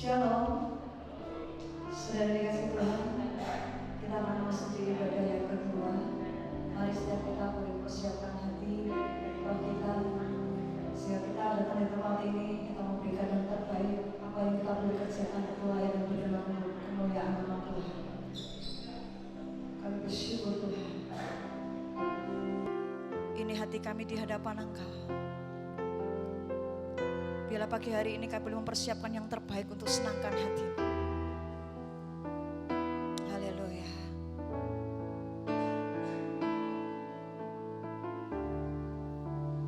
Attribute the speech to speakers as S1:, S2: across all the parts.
S1: Shalom, sudah dikasih Tuhan, kita akan memasuki ibadah yang kedua. Mari setiap kita mempersiapkan hati, roh kita, sehingga kita datang di tempat ini, kita memberikan yang terbaik, apa yang kita boleh kerjakan untuk layanan berkenan kemuliaan nama Tuhan. Kami bersyukur Tuhan.
S2: Ini hati kami di hadapan Engkau. Biarlah pagi hari ini kami boleh mempersiapkan yang terbaik untuk senangkan hati-Mu. Haleluya.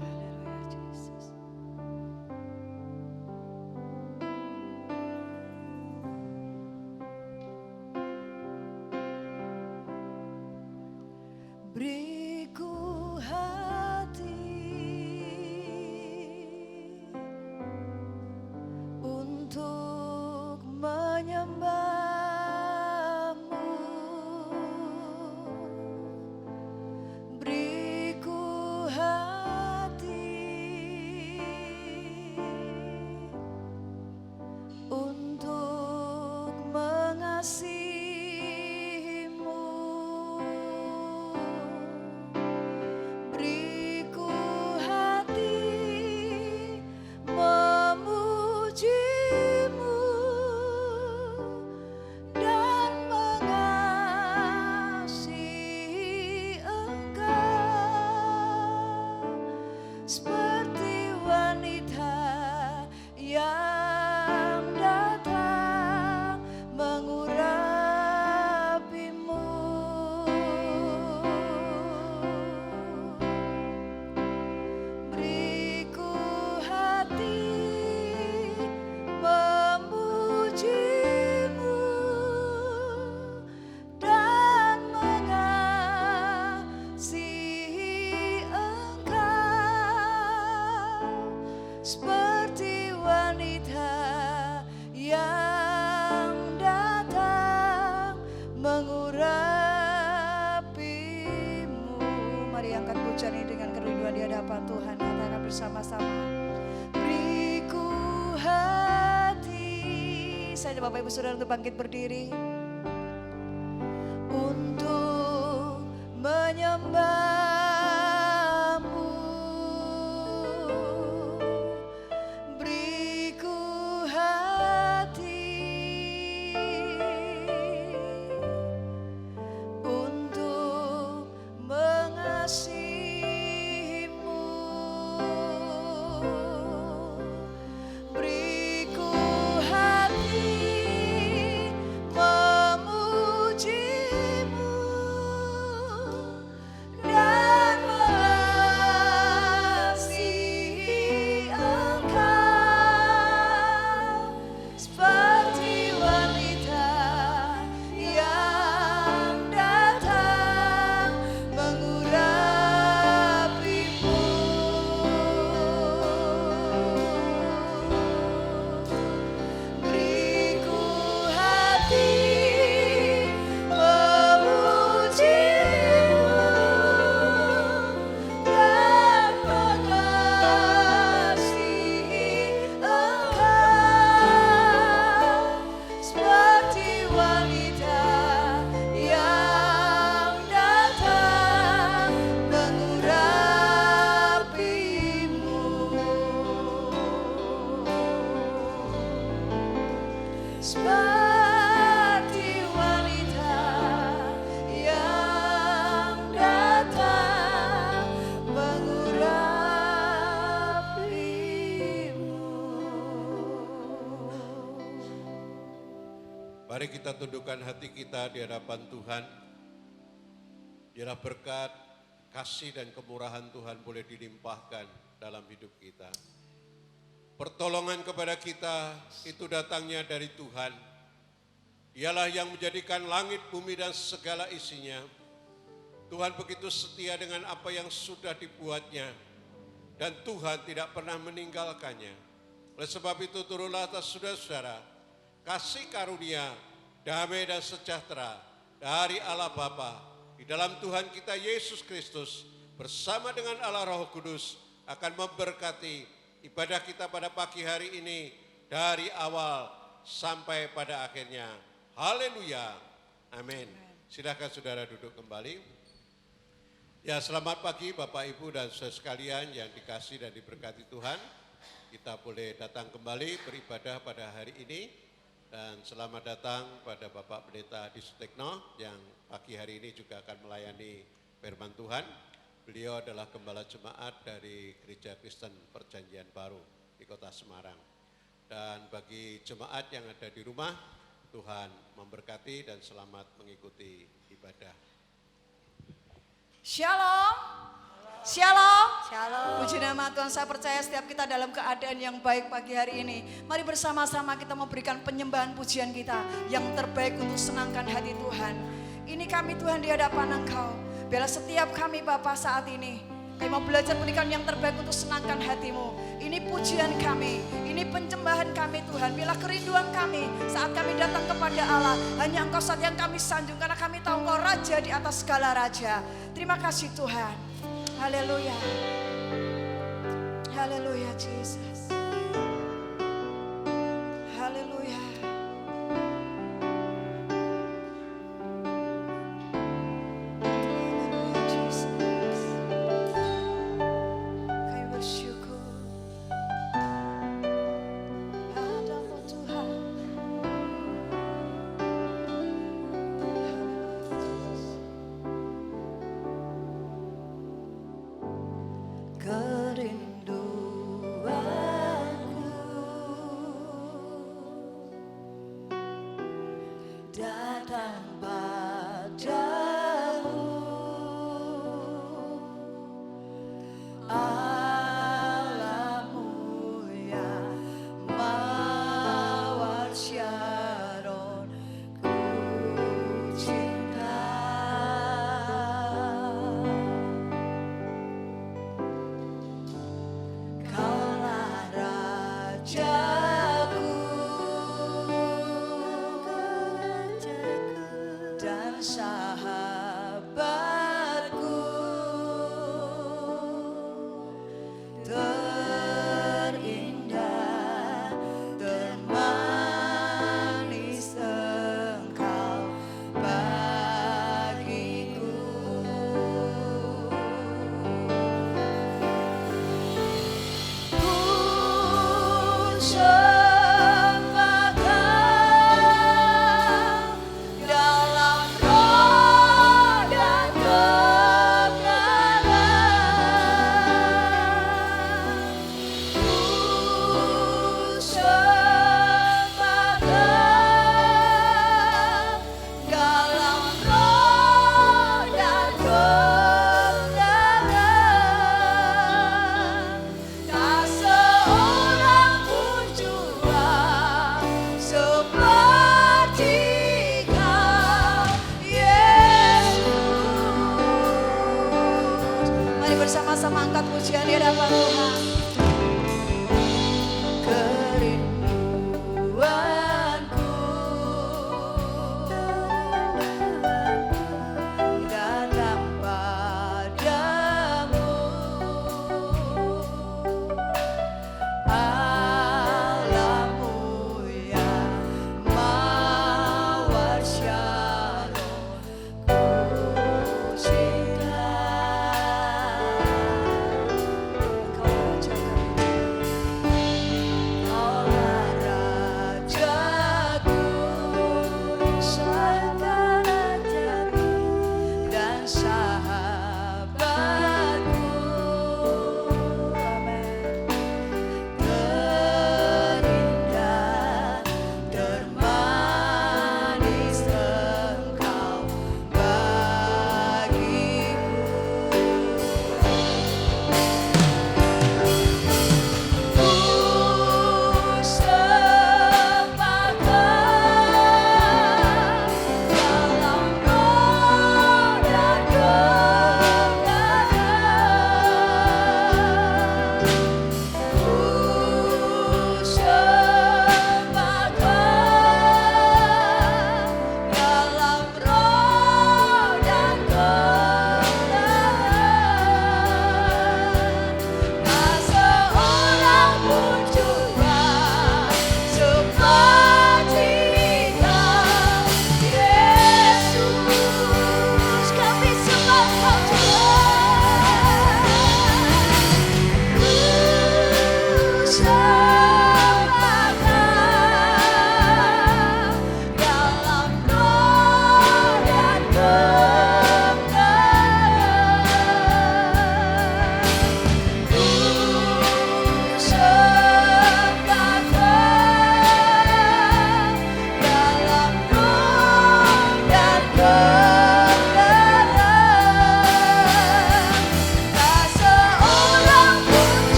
S2: Haleluya Yesus. Beriku hati untuk menyembah-Mu, beriku hati untuk mengasihi-Mu, beriku hati memuji-Mu dan mengasihi Engkau seperti wanita yang datang mengurapi-Mu. Beriku hati memuji-Mu dan mengasihi Engkau seperti wanita yang datang mengurapi-Mu. Mari angkat pujian ini dengan kerinduan di hadapan Tuhan. Katakan bersama-sama. Beriku hati. Saya Bapak Ibu Saudara untuk bangkit berdiri untuk menyembah-Mu. Beriku hati untuk mengasihi-Mu. Beriku hati memuji-Mu dan mengasihi Engkau seperti wanita yang datang mengurapi-Mu. Beriku hati memuji-Mu dan mengasihi Engkau seperti wanita yang datang mengurapi-Mu. Seperti wanita yang datang mengurapi-Mu.
S3: Mari kita tundukkan hati kita di hadapan Tuhan. Biarlah berkat, kasih dan kemurahan Tuhan boleh dilimpahkan dalam hidup kita. Pertolongan kepada kita itu datangnya dari Tuhan. Dialah yang menjadikan langit, bumi dan segala isinya. Tuhan begitu setia dengan apa yang sudah dibuatnya. Dan Tuhan tidak pernah meninggalkannya. Oleh sebab itu turunlah atas saudara-saudara kasih karunia, damai dan sejahtera dari Allah Bapa di dalam Tuhan kita Yesus Kristus bersama dengan Allah Roh Kudus akan memberkati ibadah kita pada pagi hari ini dari awal sampai pada akhirnya. Haleluya. Amin. Silakan saudara duduk kembali. Ya, selamat pagi Bapak Ibu dan saudara sekalian yang dikasih dan diberkati Tuhan. Kita boleh datang kembali beribadah pada hari ini. Dan selamat datang pada Bapak Pendeta Adi Sutekno yang pagi hari ini juga akan melayani firman Tuhan. Beliau adalah gembala jemaat dari Gereja Kristen Perjanjian Baru di Kota Semarang. Dan bagi jemaat yang ada di rumah, Tuhan memberkati dan selamat mengikuti ibadah.
S2: Shalom. Shalom.
S4: Shalom.
S2: Puji nama Tuhan, saya percaya setiap kita dalam keadaan yang baik pagi hari ini. Mari bersama-sama kita memberikan penyembahan pujian kita yang terbaik untuk senangkan hati Tuhan. Ini kami Tuhan di hadapan Engkau. Biarlah setiap kami Bapa saat ini, kami mau belajar berikan yang terbaik untuk senangkan hatimu. Ini pujian kami, ini penyembahan kami Tuhan. Biarlah kerinduan kami saat kami datang kepada Allah. Hanya Engkau saat yang kami sanjung karena kami tahu Engkau Raja di atas segala raja. Terima kasih Tuhan. Haleluya. Haleluya Jesus. Haleluya. Haleluya Jesus. Kami bersyukur padamu Tuhan. Kerinduanku datang padamu, Allahmu yang mawar Syaron, ku cinta. Kaulah Rajaku dan sahabatku, terindah, termanis Engkau bagiku. Ku sembah Kau dalam roh dan kebenaran. Ku sembah Kau dalam roh dan kebenaran. Tak seorang pun jua seperti Kau, Yesus. Mari bersama-sama angkat pujian di hadapan Tuhan. Kerinduanku datang padamu, Allahmu yang mawar Syaron, ku cinta. Engkau Raja.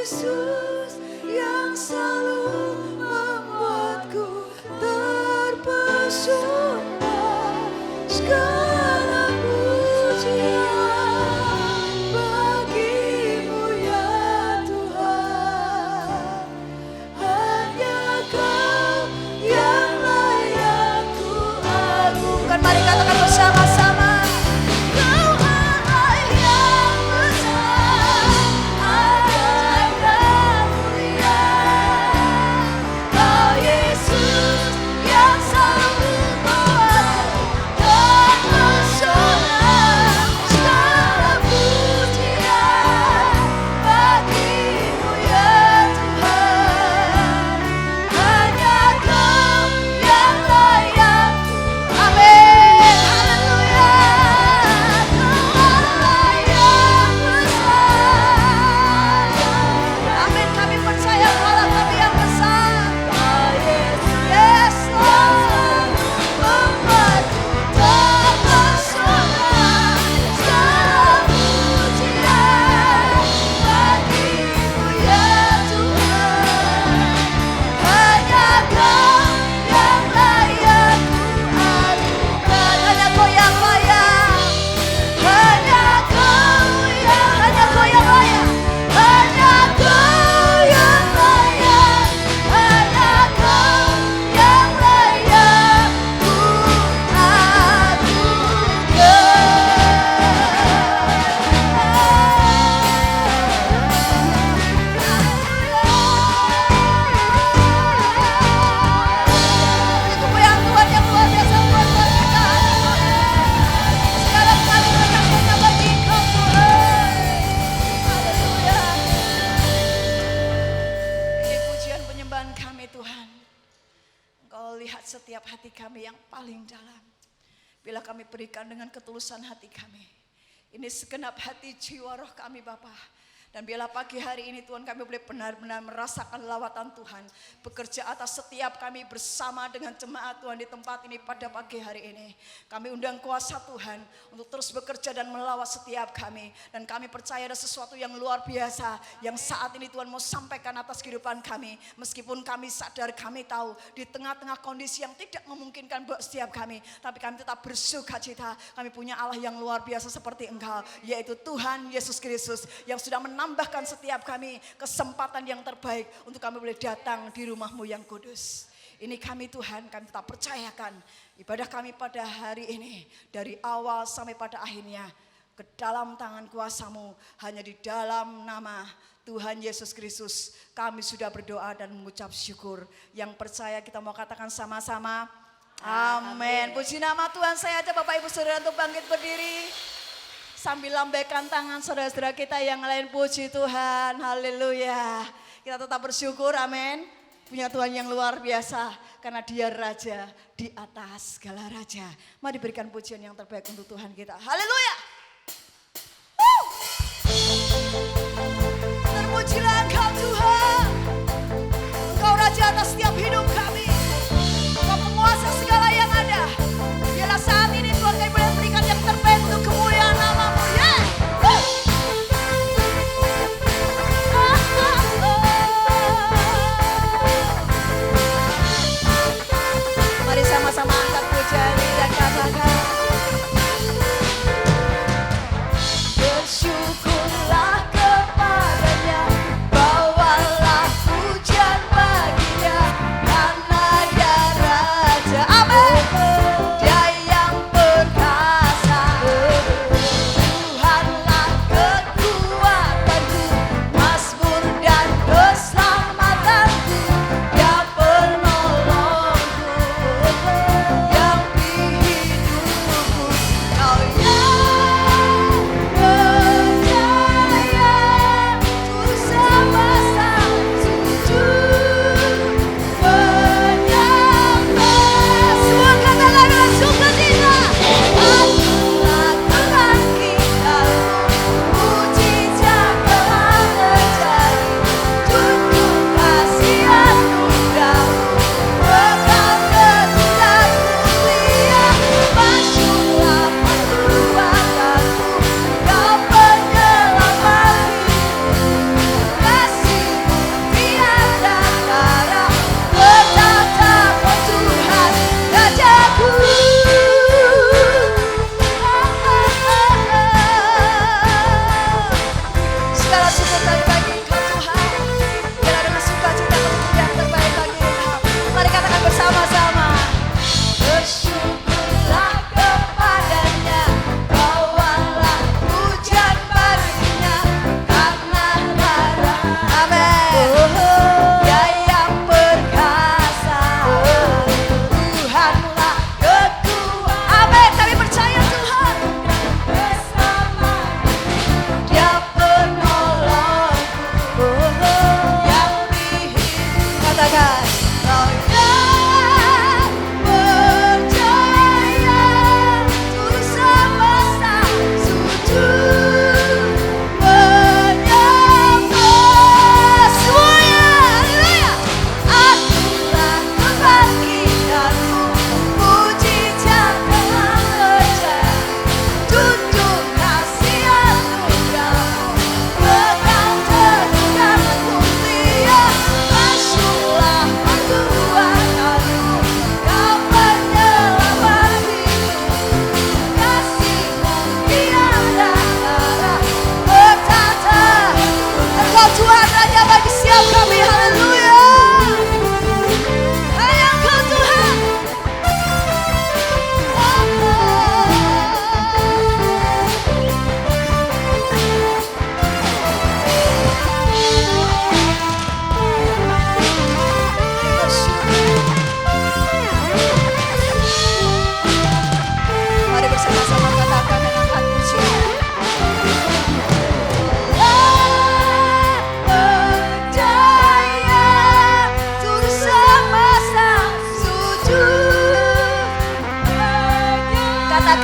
S2: Yesus yang selalu membuatku melihat setiap hati kami yang paling dalam. Bila kami berikan dengan ketulusan hati kami, ini segenap hati jiwa roh kami Bapa. Dan bila pagi hari ini Tuhan kami boleh benar-benar merasakan lawatan Tuhan. Bekerja atas setiap kami bersama dengan jemaat Tuhan di tempat ini pada pagi hari ini. Kami undang kuasa Tuhan untuk terus bekerja dan melawat setiap kami. Dan kami percaya ada sesuatu yang luar biasa yang saat ini Tuhan mau sampaikan atas kehidupan kami. Meskipun kami sadar, kami tahu di tengah-tengah kondisi yang tidak memungkinkan buat setiap kami. Tapi kami tetap bersukacita. Kami punya Allah yang luar biasa seperti Engkau, yaitu Tuhan Yesus Kristus yang sudah menambahkan setiap kami kesempatan yang terbaik untuk kami boleh datang di rumah-Mu yang kudus. Ini kami Tuhan, kami tetap percayakan ibadah kami pada hari ini dari awal sampai pada akhirnya ke dalam tangan kuasa-Mu. Hanya di dalam nama Tuhan Yesus Kristus kami sudah berdoa dan mengucap syukur. Yang percaya kita mau katakan sama-sama amin. Puji nama Tuhan. Saya ajak Bapak Ibu Saudara untuk bangkit berdiri sambil lambaikan tangan saudara-saudara kita yang lain. Puji Tuhan, haleluya. Kita tetap bersyukur, amin. Punya Tuhan yang luar biasa karena Dia Raja di atas segala raja. Mari berikan pujian yang terbaik untuk Tuhan kita. Haleluya. Terpujilah Engkau Tuhan. Engkau Raja atas setiap hidup kami. Engkau penguasa segala yang ada. Biarlah saat ini Tuhan kami boleh berikan yang terbaik untuk kemuliaan nama-Mu. Mari sama-sama angkat pujian dan katakan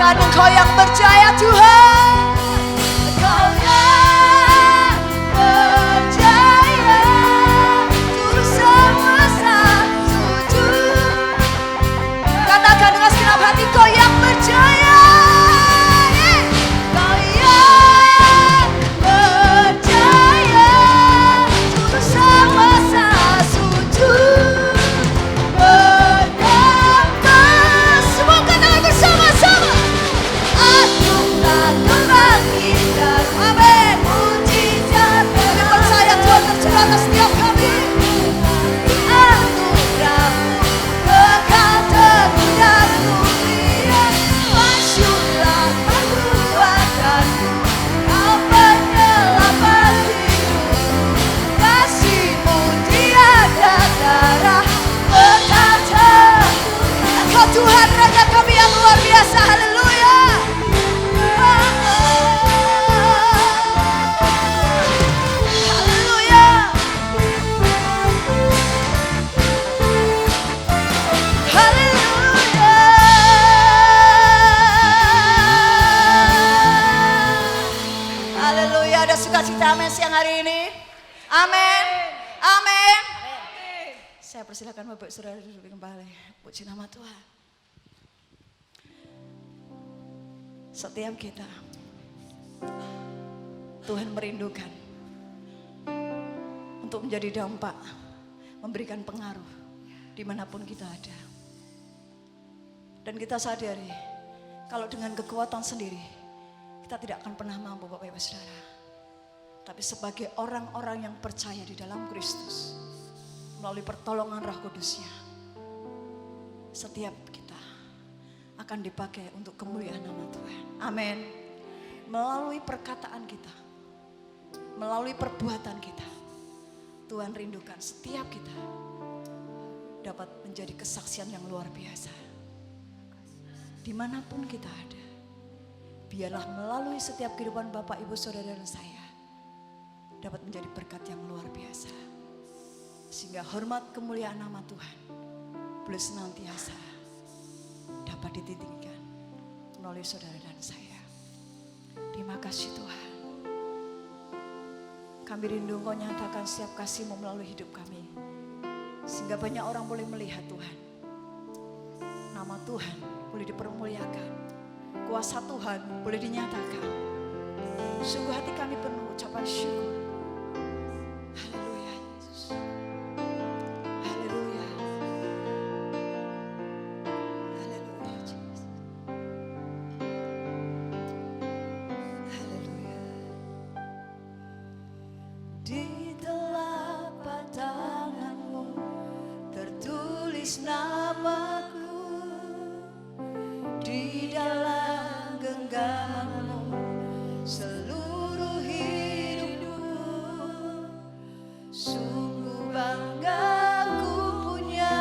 S2: Nyatakan Engkau yang berjaya Tuhan. Engkau yang berjaya, Juru semesta sujud. Katakan dengan segenap hati, Engkau yang berjaya. Engkau yang berjaya, Juru semesta sujud. Menyembah, semua katakan bersama-sama. Anugerah kebangkitan, amin. Mujizat, kami percaya Tuhan tercurah atas setiap kami. Anugerah-Mu kekal teguh dan mulia. Masyurlah kekuatanmu, Kau penyelamat hidup. Kasih-Mu tiada tara, berkata Engkau Tuhan Raja kami yang luar biasa. Haleluya. Haleluya. Haleluya. Haleluya. Ada sukacita amin siang hari ini. Amin. Amin. Saya persilakan Bapak Saudara duduk kembali. Puji nama Tuhan. Setiap kita, Tuhan merindukan untuk menjadi dampak, memberikan pengaruh dimanapun kita ada. Dan kita sadari, kalau dengan kekuatan sendiri, kita tidak akan pernah mampu Bapak Ibu Saudara. Tapi sebagai orang-orang yang percaya di dalam Kristus, melalui pertolongan Roh Kudus-Nya, setiap kita akan dipakai untuk kemuliaan nama Tuhan. Amin. Melalui perkataan kita, melalui perbuatan kita, Tuhan rindukan setiap kita dapat menjadi kesaksian yang luar biasa. Dimanapun kita ada, biarlah melalui setiap kehidupan Bapak, Ibu, Saudara dan saya dapat menjadi berkat yang luar biasa. Sehingga hormat kemuliaan nama Tuhan boleh senantiasa dapat ditinggikan melalui saudara dan saya. Terima kasih Tuhan. Kami rindu Engkau nyatakan setiap kasih-Mu melalui hidup kami. Sehingga banyak orang boleh melihat Tuhan. Nama Tuhan boleh dipermuliakan. Kuasa Tuhan boleh dinyatakan. Sungguh hati kami penuh ucapan syukur. Haleluya Yesus. Haleluya. Haleluya Yesus. Haleluya. Di telapak tangan-Mu tertulis namaku, di dalam genggaman-Mu seluruh hidupku. Sungguh bangga ku punya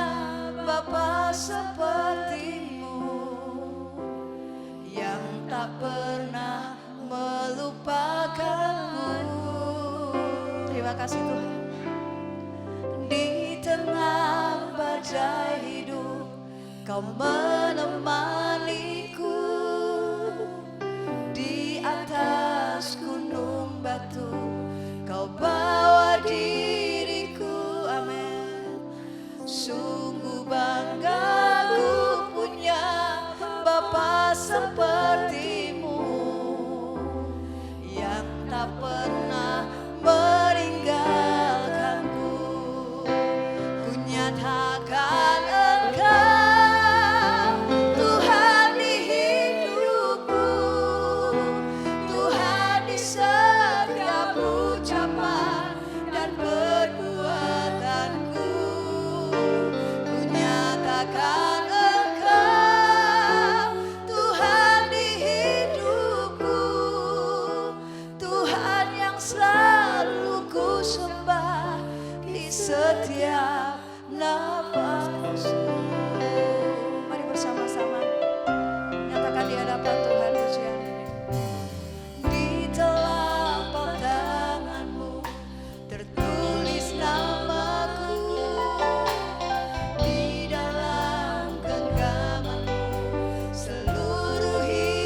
S2: Bapa seperti-Mu, yang tak pernah melupakanku. Terima kasih Tuhan. Di tengah badai hidup Kau menemaniku, di atas gunung batu Kau bawa diriku. Amin. Sungguh bangga ku punya Bapa seperti-Mu, yang tak pernah meninggalkanku. Ku nyatakan Engkau Tuhan di hidupku, Tuhan di setiap ucapan dan perbuatanku. Ku nyatakan Engkau Tuhan di hidupku, Tuhan yang selalu ku sembah di setiap nafasku. Mari bersama-sama nyatakan di hadapan Tuhan pujian ini. Di telapak tangan-Mu tertulis namaku, di dalam genggaman-Mu seluruh hidup.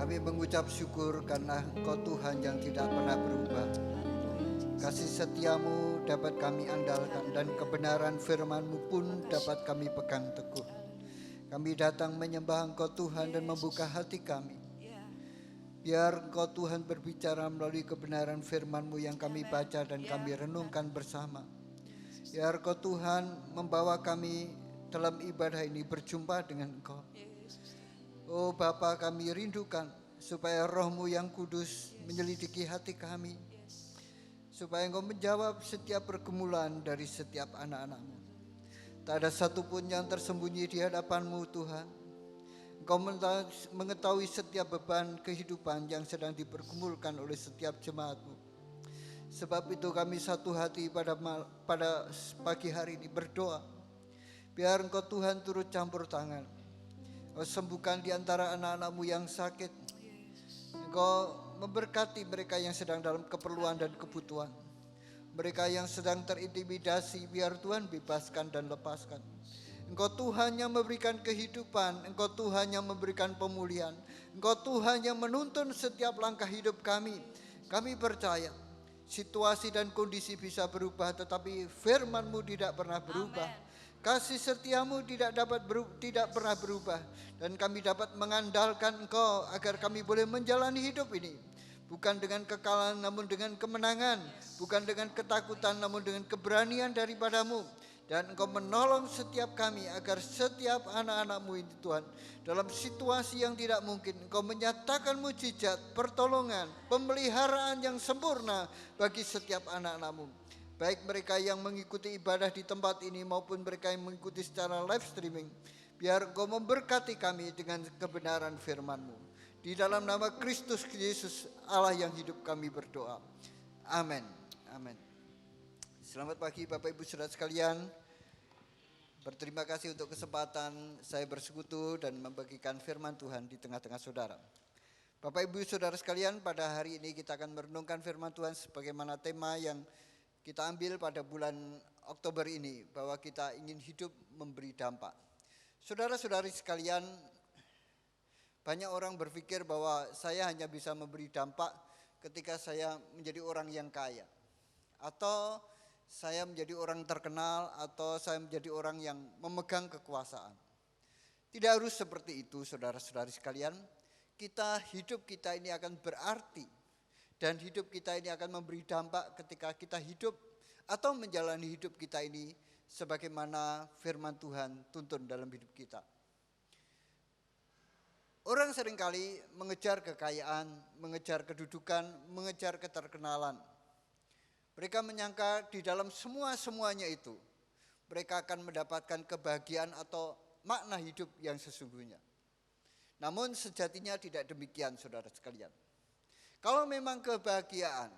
S4: Kami mengucap syukur karena Engkau Tuhan yang tidak pernah berubah. Kasih setiamu dapat kami andalkan dan kebenaran firman-Mu pun dapat kami pegang teguh. Kami datang menyembah Engkau Tuhan dan membuka hati kami. Biar Engkau Tuhan berbicara melalui kebenaran firman-Mu yang kami baca dan kami renungkan bersama. Biar Engkau Tuhan membawa kami dalam ibadah ini berjumpa dengan Engkau. Oh Bapa, kami rindukan supaya Roh-Mu yang kudus menyelidiki hati kami. Supaya Engkau menjawab setiap pergumulan dari setiap anak-anak-Mu. Tak ada satupun yang tersembunyi di hadapan-Mu Tuhan. Engkau mengetahui setiap beban kehidupan yang sedang dipergumulkan oleh setiap jemaat-Mu. Sebab itu kami satu hati pada pagi hari ini berdoa. Biar Engkau Tuhan turut campur tangan. Engkau sembuhkan di antara anak-anak-Mu yang sakit. Engkau memberkati mereka yang sedang dalam keperluan dan kebutuhan. Mereka yang sedang terintimidasi, biar Tuhan bebaskan dan lepaskan. Engkau Tuhan yang memberikan kehidupan. Engkau Tuhan yang memberikan pemulihan. Engkau Tuhan yang menuntun setiap langkah hidup kami. Kami percaya situasi dan kondisi bisa berubah, tetapi firman-Mu tidak pernah berubah. Amen. Kasih setiamu tidak pernah berubah. Dan kami dapat mengandalkan Engkau agar kami boleh menjalani hidup ini. Bukan dengan kekalahan namun dengan kemenangan. Bukan dengan ketakutan namun dengan keberanian daripada-Mu. Dan Engkau menolong setiap kami agar setiap anak-anak-Mu ini Tuhan. Dalam situasi yang tidak mungkin Engkau menyatakan mujizat, pertolongan, pemeliharaan yang sempurna bagi setiap anak-anak-Mu. Baik mereka yang mengikuti ibadah di tempat ini maupun mereka yang mengikuti secara live streaming. Biar Engkau memberkati kami dengan kebenaran firman-Mu. Di dalam nama Kristus Yesus Allah yang hidup kami berdoa. Amin. Amin. Selamat pagi Bapak Ibu Saudara sekalian. Berterima kasih untuk kesempatan saya bersekutu dan membagikan firman Tuhan di tengah-tengah saudara. Bapak Ibu Saudara sekalian, pada hari ini kita akan merenungkan firman Tuhan sebagaimana tema yang kita ambil pada bulan Oktober ini, bahwa kita ingin hidup memberi dampak. Saudara-saudari sekalian, banyak orang berpikir bahwa saya hanya bisa memberi dampak ketika saya menjadi orang yang kaya. Atau saya menjadi orang terkenal, atau saya menjadi orang yang memegang kekuasaan. Tidak harus seperti itu saudara-saudari sekalian. Hidup kita ini akan berarti. Dan hidup kita ini akan memberi dampak ketika kita hidup atau menjalani hidup kita ini sebagaimana firman Tuhan tuntun dalam hidup kita. Orang seringkali mengejar kekayaan, mengejar kedudukan, mengejar keterkenalan. Mereka menyangka di dalam semuanya itu mereka akan mendapatkan kebahagiaan atau makna hidup yang sesungguhnya. Namun sejatinya tidak demikian saudara sekalian. Kalau memang kebahagiaan,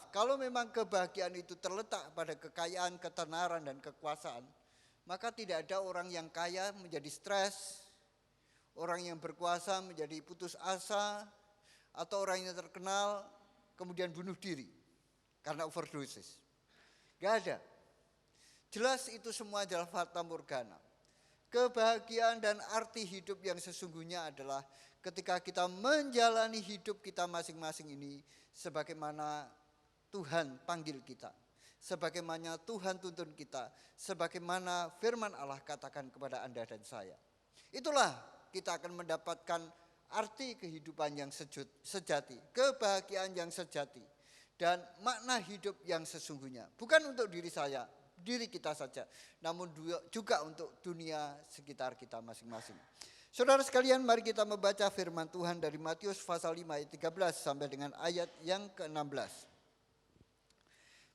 S4: kalau memang kebahagiaan itu terletak pada kekayaan, ketenaran, dan kekuasaan, maka tidak ada orang yang kaya menjadi stres, orang yang berkuasa menjadi putus asa, atau orang yang terkenal kemudian bunuh diri karena overdosis. Gak ada. Jelas itu semua adalah fata morgana. Kebahagiaan dan arti hidup yang sesungguhnya adalah ketika kita menjalani hidup kita masing-masing ini sebagaimana Tuhan panggil kita, sebagaimana Tuhan tuntun kita, sebagaimana firman Allah katakan kepada Anda dan saya. Itulah kita akan mendapatkan arti kehidupan yang sejati, kebahagiaan yang sejati, dan makna hidup yang sesungguhnya. Bukan untuk diri saya, diri kita saja, namun juga untuk dunia sekitar kita masing-masing. Saudara sekalian, mari kita membaca firman Tuhan dari Matius pasal 5 ayat 13 sampai dengan ayat yang ke-16.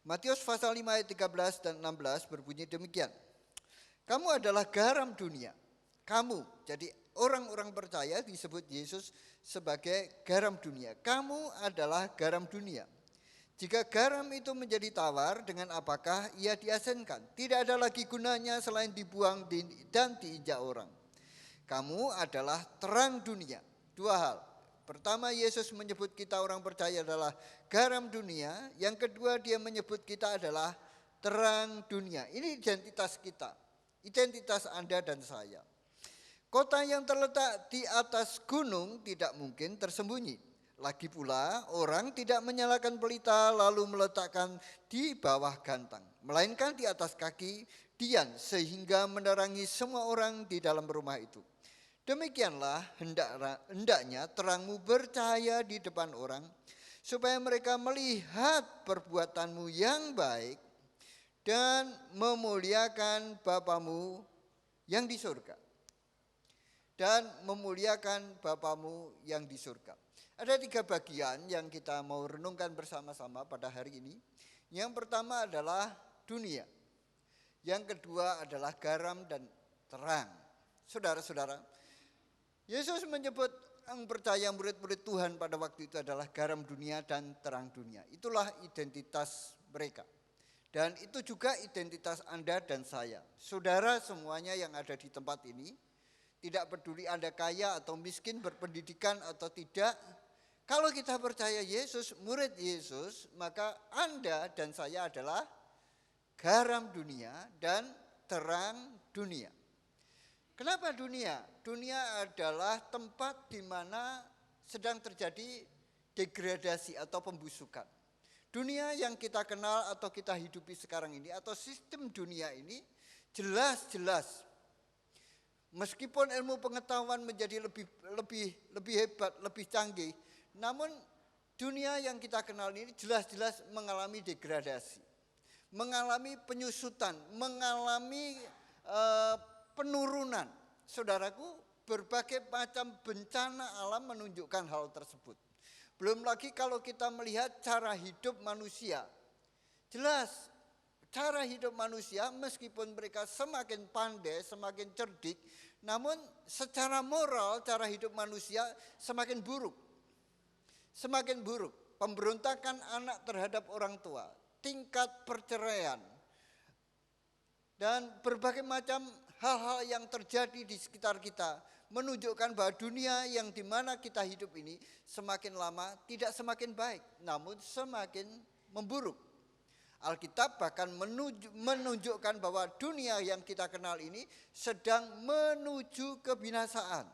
S4: Matius pasal 5 ayat 13 dan 16 berbunyi demikian. Kamu adalah garam dunia. Kamu, jadi orang-orang percaya disebut Yesus sebagai garam dunia. Kamu adalah garam dunia. Jika garam itu menjadi tawar, dengan apakah ia diasinkan? Tidak ada lagi gunanya selain dibuang dan diinjak orang. Kamu adalah terang dunia. Dua hal. Pertama, Yesus menyebut kita orang percaya adalah garam dunia. Yang kedua, dia menyebut kita adalah terang dunia. Ini identitas kita. Identitas Anda dan saya. Kota yang terletak di atas gunung tidak mungkin tersembunyi. Lagi pula orang tidak menyalakan pelita lalu meletakkan di bawah gantang, melainkan di atas kaki dian sehingga menerangi semua orang di dalam rumah itu. Demikianlah hendaknya terangmu bercahaya di depan orang, supaya mereka melihat perbuatanmu yang baik dan memuliakan Bapamu yang di surga. Dan memuliakan Bapamu yang di surga. Ada 3 bagian yang kita mau renungkan bersama-sama pada hari ini. Yang pertama adalah dunia. Yang kedua adalah garam dan terang. Saudara-saudara, Yesus menyebut yang percaya murid-murid Tuhan pada waktu itu adalah garam dunia dan terang dunia. Itulah identitas mereka. Dan itu juga identitas Anda dan saya. Saudara semuanya yang ada di tempat ini, tidak peduli Anda kaya atau miskin, berpendidikan atau tidak. Kalau kita percaya Yesus, murid Yesus, maka Anda dan saya adalah garam dunia dan terang dunia. Kenapa dunia? Dunia adalah tempat di mana sedang terjadi degradasi atau pembusukan. Dunia yang kita kenal atau kita hidupi sekarang ini atau sistem dunia ini jelas-jelas meskipun ilmu pengetahuan menjadi lebih hebat, lebih canggih, namun dunia yang kita kenal ini jelas-jelas mengalami degradasi, mengalami penyusutan, mengalami penurunan. Saudaraku, berbagai macam bencana alam menunjukkan hal tersebut. Belum lagi kalau kita melihat cara hidup manusia. Jelas, cara hidup manusia meskipun mereka semakin pandai, semakin cerdik, namun secara moral cara hidup manusia semakin buruk. Semakin buruk. Pemberontakan anak terhadap orang tua, tingkat perceraian, dan berbagai macam hal-hal yang terjadi di sekitar kita menunjukkan bahwa dunia yang dimana kita hidup ini semakin lama tidak semakin baik, namun semakin memburuk. Alkitab bahkan menunjukkan bahwa dunia yang kita kenal ini sedang menuju kebinasaan.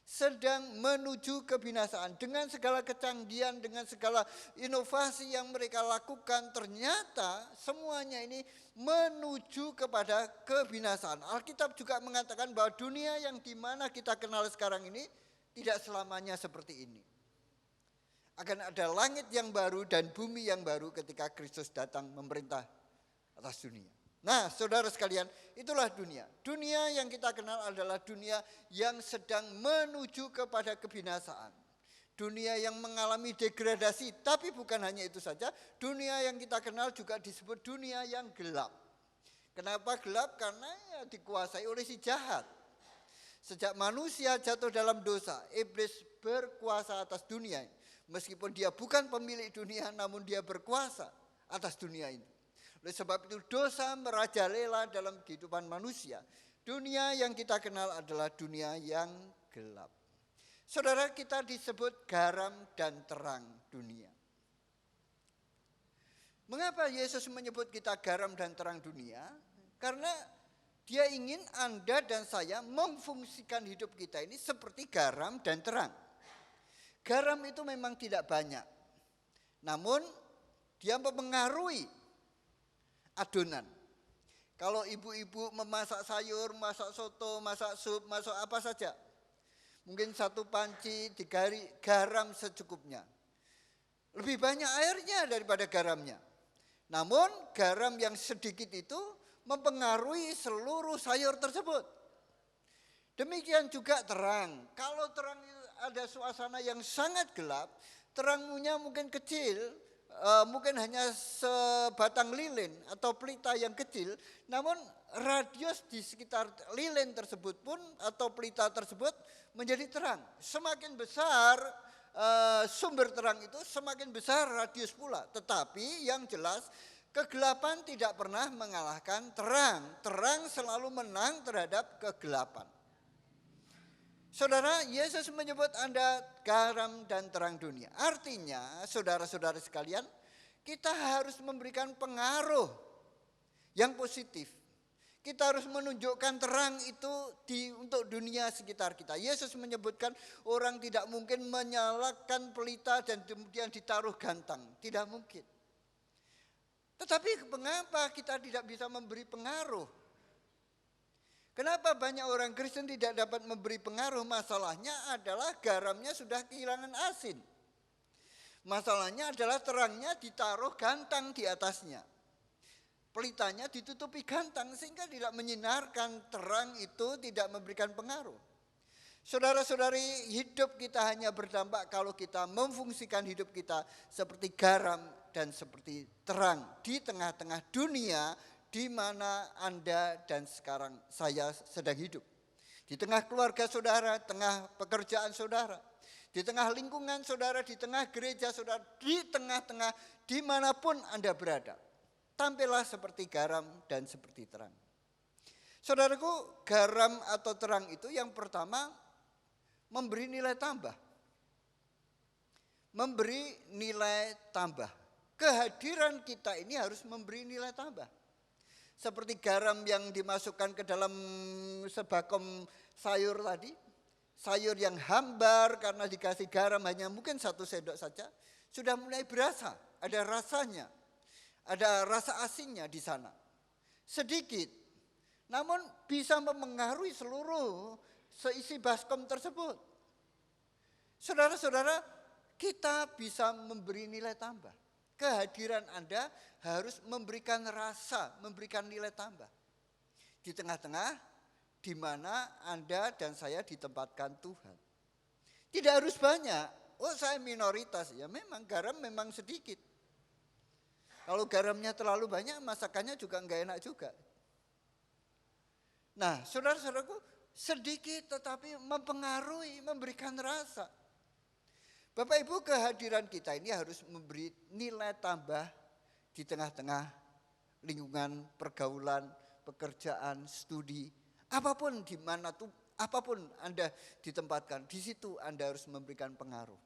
S4: Sedang menuju kebinasaan. Dengan segala kecanggihan, dengan segala inovasi yang mereka lakukan, ternyata semuanya ini menuju kepada kebinasaan. Alkitab juga mengatakan bahwa dunia yang dimana kita kenal sekarang ini tidak selamanya seperti ini. Akan ada langit yang baru dan bumi yang baru ketika Kristus datang memerintah atas dunia. Nah, saudara sekalian, itulah dunia. Dunia yang kita kenal adalah dunia yang sedang menuju kepada kebinasaan. Dunia yang mengalami degradasi, tapi bukan hanya itu saja. Dunia yang kita kenal juga disebut dunia yang gelap. Kenapa gelap? Karena ya dikuasai oleh si jahat. Sejak manusia jatuh dalam dosa, iblis berkuasa atas dunia. Meskipun dia bukan pemilik dunia, namun dia berkuasa atas dunia ini. Oleh sebab itu dosa merajalela dalam kehidupan manusia. Dunia yang kita kenal adalah dunia yang gelap. Saudara, kita disebut garam dan terang dunia. Mengapa Yesus menyebut kita garam dan terang dunia? Karena Dia ingin Anda dan saya memfungsikan hidup kita ini seperti garam dan terang. Garam itu memang tidak banyak. Namun dia mempengaruhi adonan. Kalau ibu-ibu memasak sayur, masak soto, masak sup, masak apa saja. Mungkin 1 panci digari garam secukupnya. Lebih banyak airnya daripada garamnya. Namun garam yang sedikit itu mempengaruhi seluruh sayur tersebut. Demikian juga terang. Kalau terang itu ada suasana yang sangat gelap, terangnya mungkin kecil, mungkin hanya sebatang lilin atau pelita yang kecil, namun radius di sekitar lilin tersebut pun atau pelita tersebut menjadi terang. Semakin besar sumber terang itu, semakin besar radius pula. Tetapi yang jelas kegelapan tidak pernah mengalahkan terang. Terang selalu menang terhadap kegelapan. Saudara, Yesus menyebut Anda garam dan terang dunia. Artinya, saudara-saudara sekalian, kita harus memberikan pengaruh yang positif. Kita harus menunjukkan terang itu untuk dunia sekitar kita. Yesus menyebutkan orang tidak mungkin menyalakan pelita dan kemudian ditaruh gantang. Tidak mungkin. Tetapi mengapa kita tidak bisa memberi pengaruh? Kenapa banyak orang Kristen tidak dapat memberi pengaruh? Masalahnya adalah garamnya sudah kehilangan asin. Masalahnya adalah terangnya ditaruh gantang di atasnya. Pelitanya ditutupi gantang sehingga tidak menyinarkan, terang itu tidak memberikan pengaruh. Saudara-saudari, hidup kita hanya berdampak kalau kita memfungsikan hidup kita seperti garam dan seperti terang di tengah-tengah dunia di mana Anda dan sekarang saya sedang hidup. Di tengah keluarga saudara, tengah pekerjaan saudara, di tengah lingkungan saudara, di tengah gereja saudara, di tengah-tengah dimanapun Anda berada. Tampillah seperti garam dan seperti terang. Saudaraku, garam atau terang itu yang pertama memberi nilai tambah. Memberi nilai tambah. Kehadiran kita ini harus memberi nilai tambah. Seperti garam yang dimasukkan ke dalam sebakom sayur tadi. Sayur yang hambar karena dikasih garam hanya mungkin 1 sendok saja. Sudah mulai berasa, ada rasanya. Ada rasa asinnya di sana. Sedikit. Namun bisa mempengaruhi seluruh seisi baskom tersebut. Saudara-saudara, kita bisa memberi nilai tambah. Kehadiran Anda harus memberikan rasa, memberikan nilai tambah. Di tengah-tengah di mana Anda dan saya ditempatkan Tuhan. Tidak harus banyak. Oh, saya minoritas. Ya memang garam memang sedikit. Kalau garamnya terlalu banyak, masakannya juga enggak enak juga. Nah, saudara-saudaraku, sedikit tetapi mempengaruhi, memberikan rasa. Bapak Ibu, kehadiran kita ini harus memberi nilai tambah di tengah-tengah lingkungan pergaulan, pekerjaan, studi, apapun di mana tuh, apapun Anda ditempatkan, di situ Anda harus memberikan pengaruh.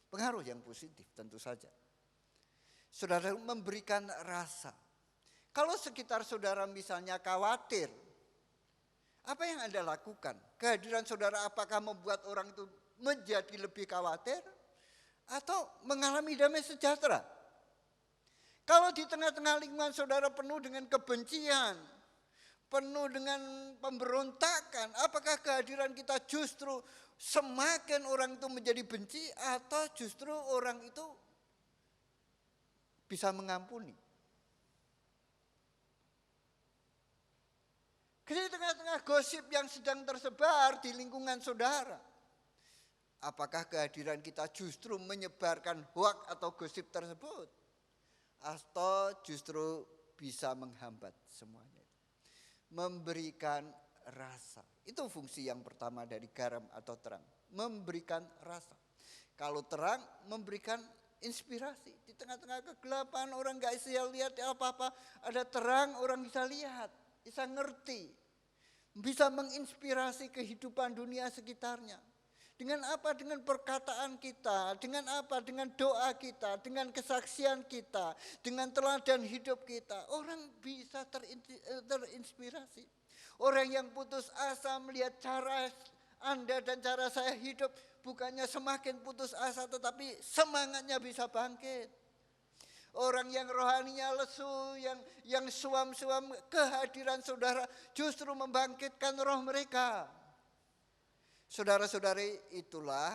S4: Pengaruh yang positif tentu saja. Saudara memberikan rasa. Kalau sekitar saudara misalnya khawatir, apa yang Anda lakukan? Kehadiran saudara apakah membuat orang itu menjadi lebih khawatir? Atau mengalami damai sejahtera? Kalau di tengah-tengah lingkungan saudara penuh dengan kebencian, penuh dengan pemberontakan, apakah kehadiran kita justru semakin orang itu menjadi benci atau justru orang itu bisa mengampuni? Di tengah-tengah gosip yang sedang tersebar di lingkungan saudara, apakah kehadiran kita justru menyebarkan hoak atau gosip tersebut? Atau justru bisa menghambat semuanya? Memberikan rasa. Itu fungsi yang pertama dari garam atau terang. Memberikan rasa. Kalau terang, memberikan inspirasi. Di tengah-tengah kegelapan orang gak bisa lihat apa-apa. Ada terang orang bisa lihat, bisa ngerti. Bisa menginspirasi kehidupan dunia sekitarnya. Dengan apa? Dengan perkataan kita. Dengan apa? Dengan doa kita. Dengan kesaksian kita. Dengan teladan hidup kita. Orang bisa terinspirasi. Orang yang putus asa melihat cara Anda dan cara saya hidup. Bukannya semakin putus asa tetapi semangatnya bisa bangkit. Orang yang rohaninya lesu, yang suam-suam, kehadiran saudara justru membangkitkan roh mereka. Saudara-saudari, itulah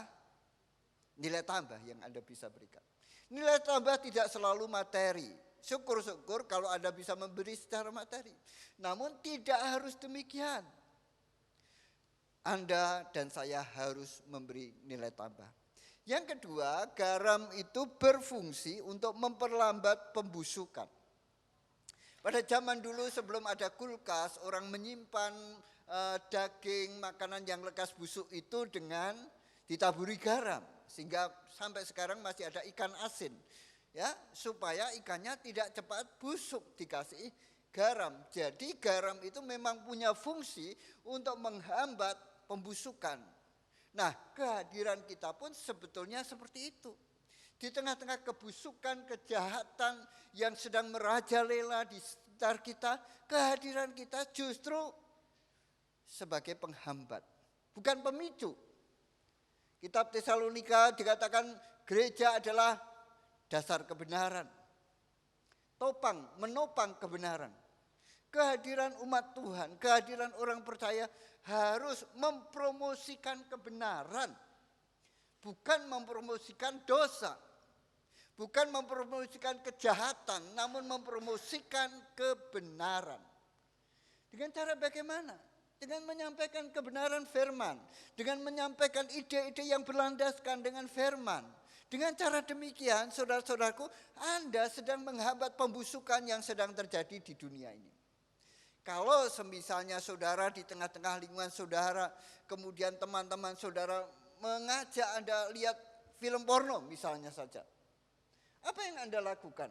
S4: nilai tambah yang Anda bisa berikan. Nilai tambah tidak selalu materi. Syukur-syukur kalau Anda bisa memberi secara materi. Namun tidak harus demikian. Anda dan saya harus memberi nilai tambah. Yang kedua, garam itu berfungsi untuk memperlambat pembusukan. Pada zaman dulu sebelum ada kulkas, orang menyimpan daging, makanan yang lekas busuk itu dengan ditaburi garam. Sehingga sampai sekarang masih ada ikan asin. Ya, supaya ikannya tidak cepat busuk dikasih garam. Jadi garam itu memang punya fungsi untuk menghambat pembusukan. Nah, kehadiran kita pun sebetulnya seperti itu. Di tengah-tengah kebusukan, kejahatan yang sedang merajalela di sekitar kita, kehadiran kita justru sebagai penghambat, bukan pemicu. Kitab Tesalonika dikatakan gereja adalah dasar kebenaran. Menopang kebenaran. Kehadiran umat Tuhan, kehadiran orang percaya harus mempromosikan kebenaran. Bukan mempromosikan dosa. Bukan mempromosikan kejahatan, namun mempromosikan kebenaran. Dengan cara bagaimana? Dengan menyampaikan kebenaran firman. Dengan menyampaikan ide-ide yang berlandaskan dengan firman. Dengan cara demikian, saudara-saudaraku, Anda sedang menghambat pembusukan yang sedang terjadi di dunia ini. Kalau semisalnya saudara di tengah-tengah lingkungan saudara, kemudian teman-teman saudara mengajak Anda lihat film porno misalnya saja. Apa yang Anda lakukan?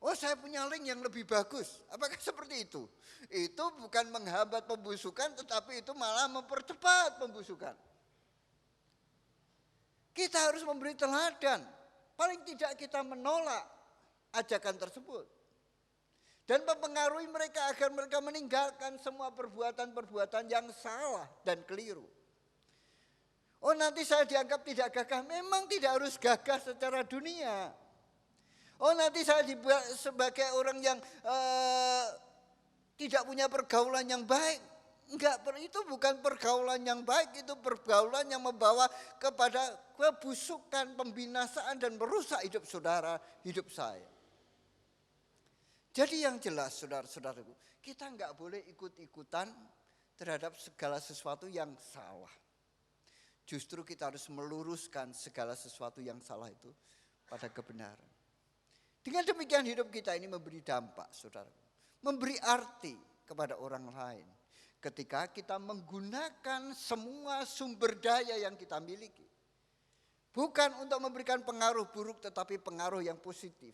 S4: Oh, saya punya link yang lebih bagus. Apakah seperti itu? Itu bukan menghambat pembusukan, tetapi itu malah mempercepat pembusukan. Kita harus memberi teladan. Paling tidak kita menolak ajakan tersebut. Dan mempengaruhi mereka agar mereka meninggalkan semua perbuatan-perbuatan yang salah dan keliru. Oh, nanti saya dianggap tidak gagah. Memang tidak harus gagah secara dunia. Oh, nanti saya dibuat sebagai orang yang tidak punya pergaulan yang baik. Enggak, itu bukan pergaulan yang baik. Itu pergaulan yang membawa kepada kebusukan, pembinasaan dan merusak hidup saudara, hidup saya. Jadi yang jelas saudara-saudaraku, kita enggak boleh ikut-ikutan terhadap segala sesuatu yang salah. Justru kita harus meluruskan segala sesuatu yang salah itu pada kebenaran. Dengan demikian hidup kita ini memberi dampak, saudara. Memberi arti kepada orang lain. Ketika kita menggunakan semua sumber daya yang kita miliki. Bukan untuk memberikan pengaruh buruk tetapi pengaruh yang positif.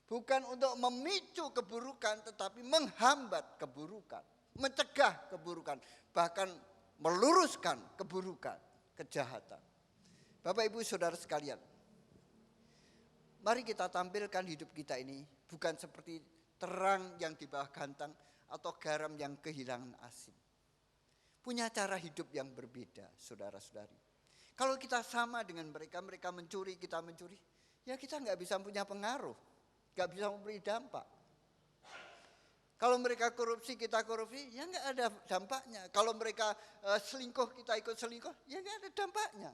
S4: Bukan untuk memicu keburukan tetapi menghambat keburukan. Mencegah keburukan. Bahkan meluruskan keburukan. Kejahatan. Bapak Ibu Saudara sekalian, mari kita tampilkan hidup kita ini bukan seperti terang yang di bawah gantang atau garam yang kehilangan asin. Punya cara hidup yang berbeda, saudara-saudari. Kalau kita sama dengan mereka, mereka mencuri, kita mencuri, ya kita nggak bisa punya pengaruh, nggak bisa memberi dampak. Kalau mereka korupsi, kita korupsi, ya nggak ada dampaknya. Kalau mereka selingkuh, kita ikut selingkuh, ya nggak ada dampaknya.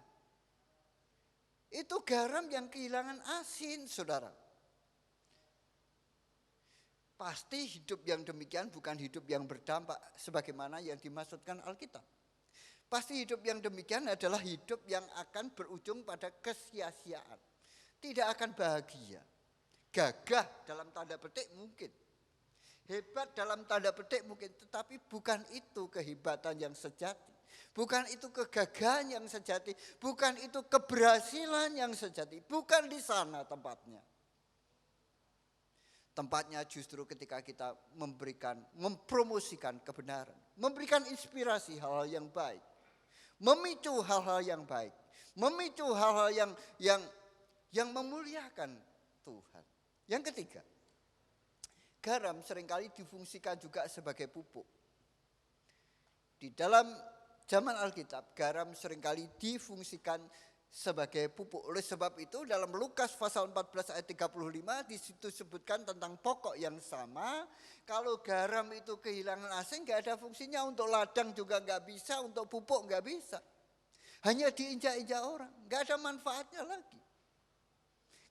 S4: Itu garam yang kehilangan asin, saudara. Pasti hidup yang demikian bukan hidup yang berdampak sebagaimana yang dimaksudkan Alkitab. Pasti hidup yang demikian adalah hidup yang akan berujung pada kesia-siaan. Tidak akan bahagia. Gagah dalam tanda petik mungkin. Hebat dalam tanda petik mungkin, tetapi bukan itu kehebatan yang sejati. Bukan itu kegagahan yang sejati. Bukan itu keberhasilan yang sejati. Bukan di sana tempatnya. Tempatnya justru ketika kita mempromosikan kebenaran. Memberikan inspirasi hal-hal yang baik. Memicu hal-hal yang baik. Memicu hal-hal yang memuliakan Tuhan. Yang ketiga. Garam seringkali difungsikan juga sebagai pupuk. Di dalam zaman Alkitab, garam seringkali difungsikan sebagai pupuk. Oleh sebab itu dalam Lukas pasal 14 ayat 35 di situ sebutkan tentang pokok yang sama. Kalau garam itu kehilangan asin, nggak ada fungsinya, untuk ladang juga nggak bisa, untuk pupuk nggak bisa. Hanya diinjak-injak orang, nggak ada manfaatnya lagi.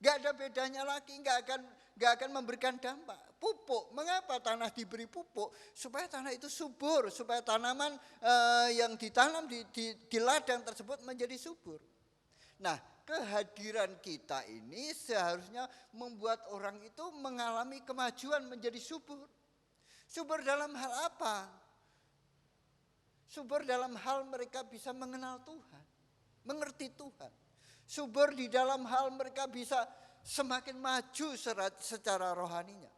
S4: Nggak ada bedanya lagi, nggak akan memberikan dampak. Pupuk, mengapa tanah diberi pupuk? Supaya tanah itu subur, supaya tanaman yang ditanam di ladang tersebut menjadi subur. Nah, kehadiran kita ini seharusnya membuat orang itu mengalami kemajuan menjadi subur. Subur dalam hal apa? Subur dalam hal mereka bisa mengenal Tuhan, mengerti Tuhan. Subur di dalam hal mereka bisa semakin maju secara rohaninya.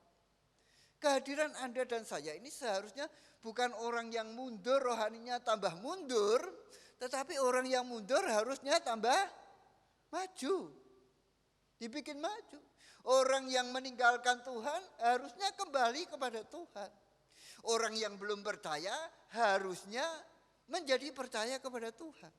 S4: Kehadiran Anda dan saya ini seharusnya bukan orang yang mundur rohaninya tambah mundur, tetapi orang yang mundur harusnya tambah maju. Dibikin maju. Orang yang meninggalkan Tuhan harusnya kembali kepada Tuhan. Orang yang belum percaya harusnya menjadi percaya kepada Tuhan.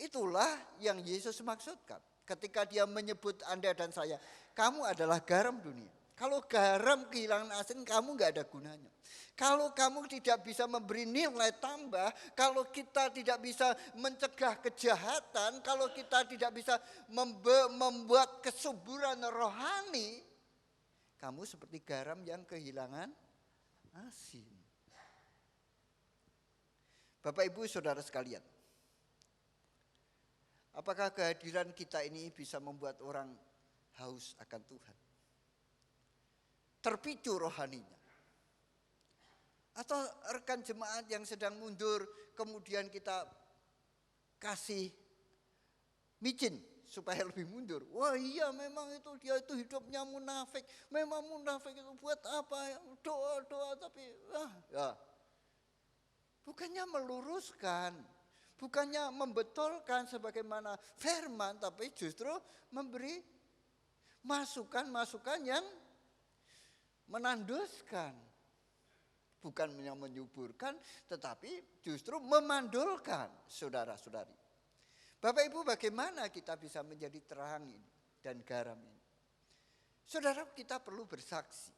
S4: Itulah yang Yesus maksudkan ketika dia menyebut Anda dan saya, kamu adalah garam dunia. Kalau garam kehilangan asin, kamu gak ada gunanya. Kalau kamu tidak bisa memberi nilai tambah, kalau kita tidak bisa mencegah kejahatan, kalau kita tidak bisa membuat kesuburan rohani, kamu seperti garam yang kehilangan asin. Bapak Ibu Saudara sekalian, apakah kehadiran kita ini bisa membuat orang haus akan Tuhan? Terpicu rohaninya. Atau rekan jemaat yang sedang mundur, kemudian kita kasih micin supaya lebih mundur. Wah iya memang itu dia itu hidupnya munafik. Memang munafik itu buat apa? Doa-doa tapi ya. Bukannya meluruskan, bukannya membetulkan sebagaimana firman, tapi justru memberi masukan-masukan yang menanduskan. Bukan yang menyuburkan, tetapi justru memandulkan saudara-saudari. Bapak Ibu, bagaimana kita bisa menjadi terang ini dan garam ini? Saudara, kita perlu bersaksi.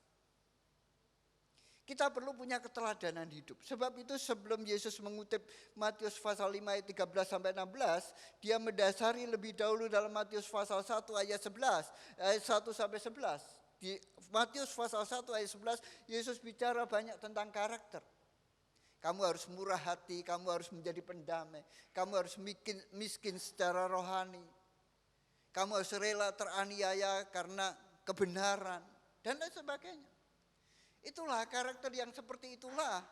S4: Kita perlu punya keteladanan hidup. Sebab itu sebelum Yesus mengutip Matius pasal 5 ayat 13 sampai 16, dia mendasari lebih dahulu dalam Matius pasal 1 ayat 11, ayat 1 sampai 11. Di Matius pasal 1 ayat 11, Yesus bicara banyak tentang karakter. Kamu harus murah hati, kamu harus menjadi pendamai, kamu harus miskin secara rohani. Kamu harus rela teraniaya karena kebenaran, dan lain sebagainya. Itulah karakter yang seperti itulah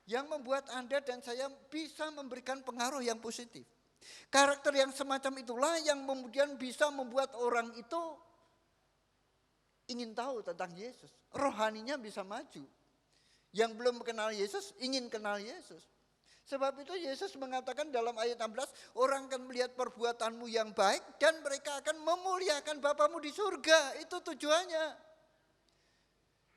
S4: yang membuat Anda dan saya bisa memberikan pengaruh yang positif. Karakter yang semacam itulah yang kemudian bisa membuat orang itu ingin tahu tentang Yesus. Rohaninya bisa maju. Yang belum kenal Yesus ingin kenal Yesus. Sebab itu Yesus mengatakan dalam ayat 16, orang akan melihat perbuatanmu yang baik dan mereka akan memuliakan Bapamu di surga. Itu tujuannya.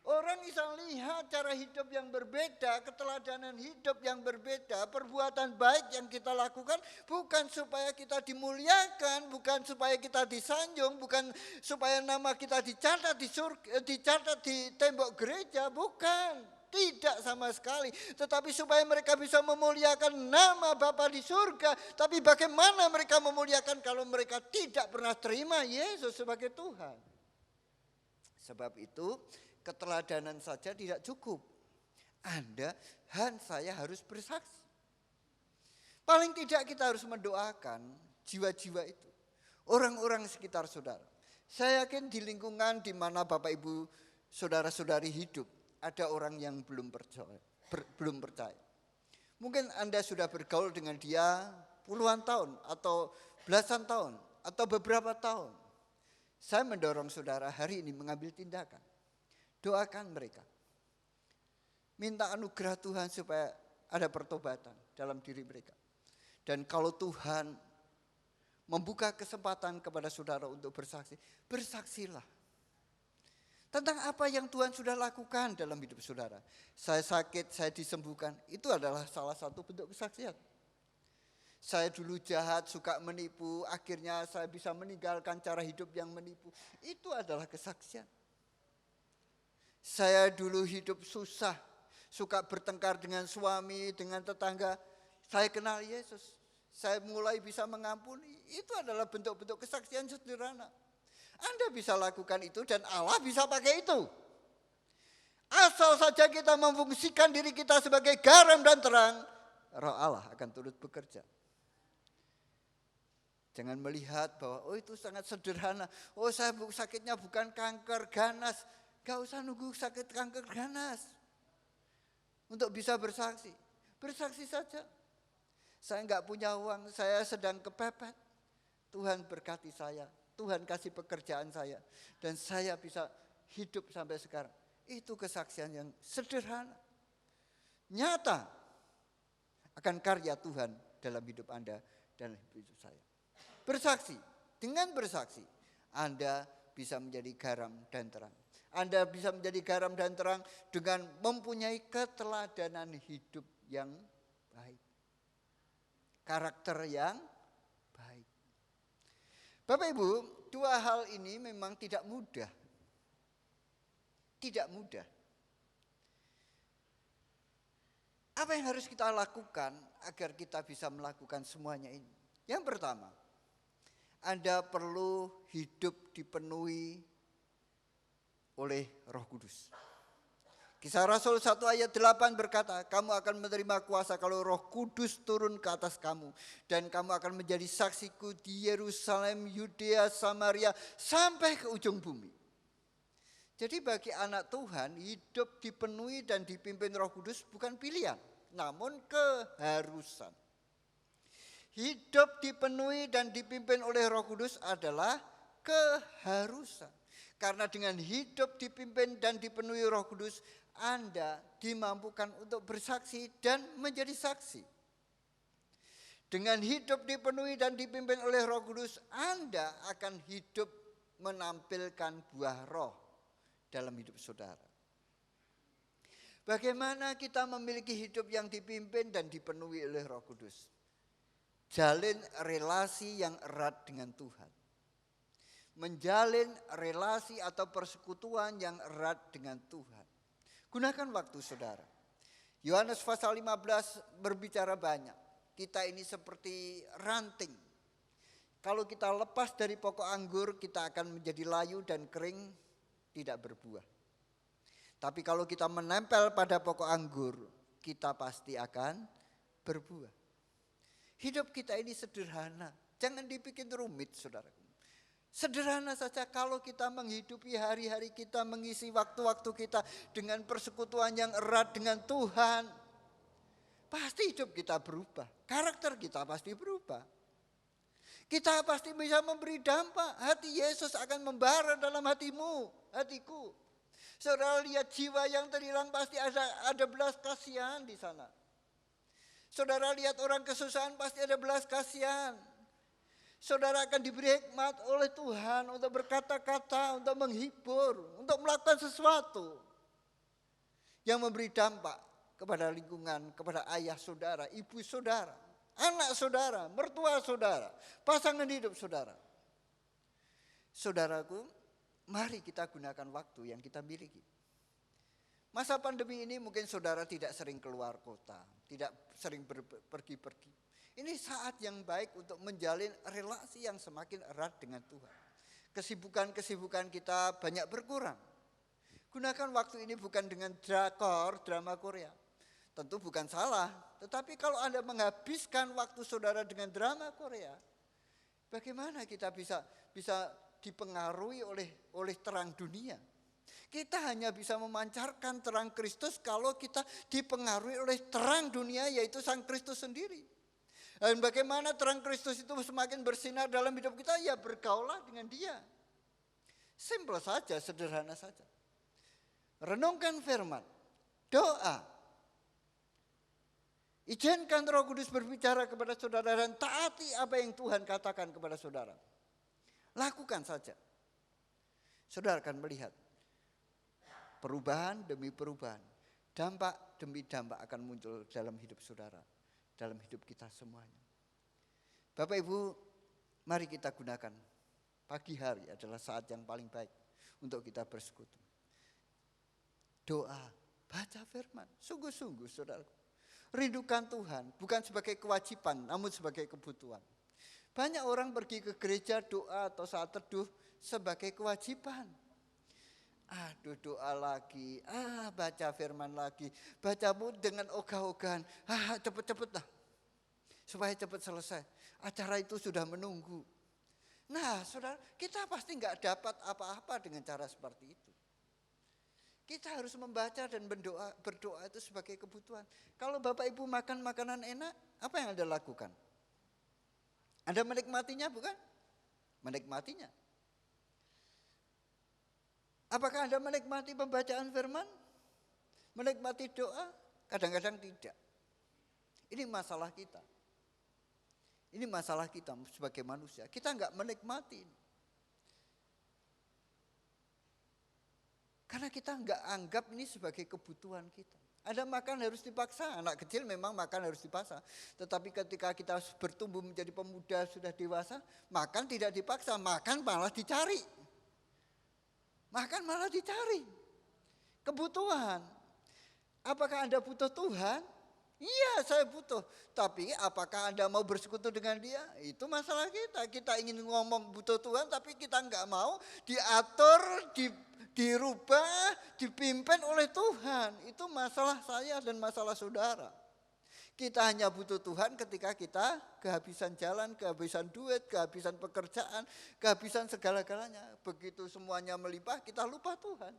S4: Orang bisa lihat cara hidup yang berbeda, keteladanan hidup yang berbeda, perbuatan baik yang kita lakukan bukan supaya kita dimuliakan, bukan supaya kita disanjung, bukan supaya nama kita dicatat di surga, dicatat di tembok gereja, bukan. Tidak sama sekali, tetapi supaya mereka bisa memuliakan nama Bapa di surga. Tapi bagaimana mereka memuliakan kalau mereka tidak pernah terima Yesus sebagai Tuhan? Sebab itu keteladanan saja tidak cukup. Anda dan saya harus bersaksi. Paling tidak kita harus mendoakan jiwa-jiwa itu. Orang-orang sekitar saudara. Saya yakin di lingkungan di mana Bapak Ibu saudara-saudari hidup, ada orang yang belum percaya. Mungkin Anda sudah bergaul dengan dia puluhan tahun atau belasan tahun atau beberapa tahun. Saya mendorong saudara hari ini mengambil tindakan. Doakan mereka. Minta anugerah Tuhan supaya ada pertobatan dalam diri mereka. Dan kalau Tuhan membuka kesempatan kepada saudara untuk bersaksi, bersaksilah. Tentang apa yang Tuhan sudah lakukan dalam hidup saudara. Saya sakit, saya disembuhkan. Itu adalah salah satu bentuk kesaksian. Saya dulu jahat, suka menipu. Akhirnya saya bisa meninggalkan cara hidup yang menipu. Itu adalah kesaksian. Saya dulu hidup susah, suka bertengkar dengan suami, dengan tetangga. Saya kenal Yesus, saya mulai bisa mengampuni. Itu adalah bentuk-bentuk kesaksian sederhana. Anda bisa lakukan itu dan Allah bisa pakai itu. Asal saja kita memfungsikan diri kita sebagai garam dan terang, Roh Allah akan turut bekerja. Jangan melihat bahwa itu sangat sederhana. Saya sakitnya bukan kanker ganas. Gak usah nunggu sakit kanker ganas untuk bisa bersaksi. Bersaksi saja. Saya gak punya uang, saya sedang kepepet. Tuhan berkati saya, Tuhan kasih pekerjaan saya. Dan saya bisa hidup sampai sekarang. Itu kesaksian yang sederhana. Nyata akan karya Tuhan dalam hidup Anda dan hidup saya. Bersaksi, dengan bersaksi Anda bisa menjadi garam dan terang. Anda bisa menjadi garam dan terang dengan mempunyai keteladanan hidup yang baik. Karakter yang baik. Bapak Ibu, dua hal ini memang tidak mudah. Tidak mudah. Apa yang harus kita lakukan agar kita bisa melakukan semuanya ini? Yang pertama, Anda perlu hidup dipenuhi oleh Roh Kudus. Kisah Rasul 1 ayat 8 berkata, kamu akan menerima kuasa kalau Roh Kudus turun ke atas kamu. Dan kamu akan menjadi saksiku di Yerusalem, Yudea, Samaria, sampai ke ujung bumi. Jadi bagi anak Tuhan, hidup dipenuhi dan dipimpin Roh Kudus bukan pilihan, namun keharusan. Hidup dipenuhi dan dipimpin oleh Roh Kudus adalah keharusan. Karena dengan hidup dipimpin dan dipenuhi Roh Kudus, Anda dimampukan untuk bersaksi dan menjadi saksi. Dengan hidup dipenuhi dan dipimpin oleh Roh Kudus, Anda akan hidup menampilkan buah roh dalam hidup saudara. Bagaimana kita memiliki hidup yang dipimpin dan dipenuhi oleh Roh Kudus? Jalin relasi yang erat dengan Tuhan. Menjalin relasi atau persekutuan yang erat dengan Tuhan. Gunakan waktu saudara. Yohanes pasal 15 berbicara banyak. Kita ini seperti ranting. Kalau kita lepas dari pokok anggur, kita akan menjadi layu dan kering, tidak berbuah. Tapi kalau kita menempel pada pokok anggur, kita pasti akan berbuah. Hidup kita ini sederhana. Jangan dibikin rumit saudara. Sederhana saja kalau kita menghidupi hari-hari kita, mengisi waktu-waktu kita dengan persekutuan yang erat dengan Tuhan. Pasti hidup kita berubah, karakter kita pasti berubah. Kita pasti bisa memberi dampak, hati Yesus akan membara dalam hatimu, hatiku. Saudara lihat jiwa yang terhilang pasti ada belas kasihan di sana. Saudara lihat orang kesusahan pasti ada belas kasihan. Saudara akan diberi hikmat oleh Tuhan untuk berkata-kata, untuk menghibur, untuk melakukan sesuatu yang memberi dampak kepada lingkungan, kepada ayah saudara, ibu saudara, anak saudara, mertua saudara, pasangan hidup saudara. Saudaraku, mari kita gunakan waktu yang kita miliki. Masa pandemi ini mungkin saudara tidak sering keluar kota, tidak sering pergi-pergi. Ini saat yang baik untuk menjalin relasi yang semakin erat dengan Tuhan. Kesibukan-kesibukan kita banyak berkurang. Gunakan waktu ini bukan dengan drakor, drama Korea. Tentu bukan salah, tetapi kalau Anda menghabiskan waktu saudara dengan drama Korea, bagaimana kita bisa dipengaruhi oleh terang dunia? Kita hanya bisa memancarkan terang Kristus kalau kita dipengaruhi oleh terang dunia, yaitu Sang Kristus sendiri. Dan bagaimana terang Kristus itu semakin bersinar dalam hidup kita? Ya bergaulah dengan Dia. Simpel saja, sederhana saja. Renungkan firman, doa. Izinkan Roh Kudus berbicara kepada saudara dan taati apa yang Tuhan katakan kepada saudara. Lakukan saja. Saudara akan melihat perubahan demi perubahan, dampak demi dampak akan muncul dalam hidup saudara. Dalam hidup kita semuanya. Bapak Ibu, mari kita gunakan pagi hari adalah saat yang paling baik untuk kita bersekutu. Doa, baca firman, sungguh-sungguh saudaraku. Rindukan Tuhan, bukan sebagai kewajiban, namun sebagai kebutuhan. Banyak orang pergi ke gereja doa atau saat teduh sebagai kewajiban. Aduh doa lagi, baca firman lagi, bacamu dengan ogah-ogahan, cepet-cepet lah. Supaya cepat selesai, acara itu sudah menunggu. Nah saudara, kita pasti gak dapat apa-apa dengan cara seperti itu. Kita harus membaca dan berdoa itu sebagai kebutuhan. Kalau Bapak Ibu makan makanan enak, apa yang Anda lakukan? Anda menikmatinya bukan? Menikmatinya. Apakah Anda menikmati pembacaan firman? Menikmati doa? Kadang-kadang tidak. Ini masalah kita. Ini masalah kita sebagai manusia. Kita enggak menikmati. Karena kita nggak anggap ini sebagai kebutuhan kita. Ada makan harus dipaksa, anak kecil memang makan harus dipaksa. Tetapi ketika kita bertumbuh menjadi pemuda sudah dewasa, makan tidak dipaksa, makan malah dicari. Makan malah dicari. Kebutuhan. Apakah Anda butuh Tuhan? Iya, saya butuh. Tapi apakah Anda mau bersekutu dengan Dia? Itu masalah kita. Kita ingin ngomong butuh Tuhan tapi kita nggak mau diatur, dirubah, dipimpin oleh Tuhan. Itu masalah saya dan masalah saudara. Kita hanya butuh Tuhan ketika kita kehabisan jalan, kehabisan duit, kehabisan pekerjaan, kehabisan segala-galanya. Begitu semuanya melimpah, kita lupa Tuhan.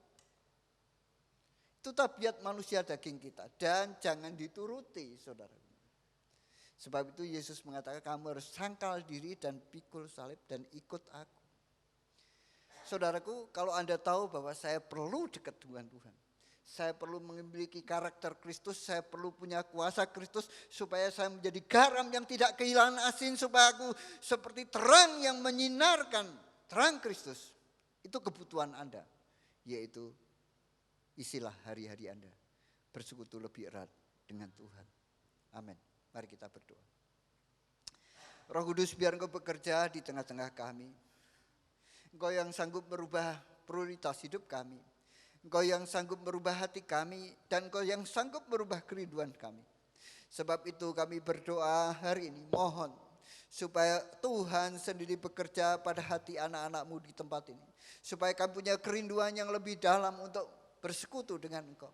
S4: Itu tabiat manusia daging kita dan jangan dituruti, saudara. Sebab itu Yesus mengatakan kamu harus sangkal diri dan pikul salib dan ikut aku. Saudaraku, kalau Anda tahu bahwa saya perlu dekat dengan Tuhan, saya perlu memiliki karakter Kristus, saya perlu punya kuasa Kristus supaya saya menjadi garam yang tidak kehilangan asin, supaya aku seperti terang yang menyinarkan terang Kristus. Itu kebutuhan Anda, yaitu isilah hari-hari Anda bersekutu lebih erat dengan Tuhan. Amin. Mari kita berdoa. Roh Kudus, biar Engkau bekerja di tengah-tengah kami. Engkau yang sanggup merubah prioritas hidup kami. Engkau yang sanggup merubah hati kami dan Engkau yang sanggup merubah kerinduan kami. Sebab itu kami berdoa hari ini mohon supaya Tuhan sendiri bekerja pada hati anak-anak-Mu di tempat ini. Supaya kami punya kerinduan yang lebih dalam untuk bersekutu dengan Engkau.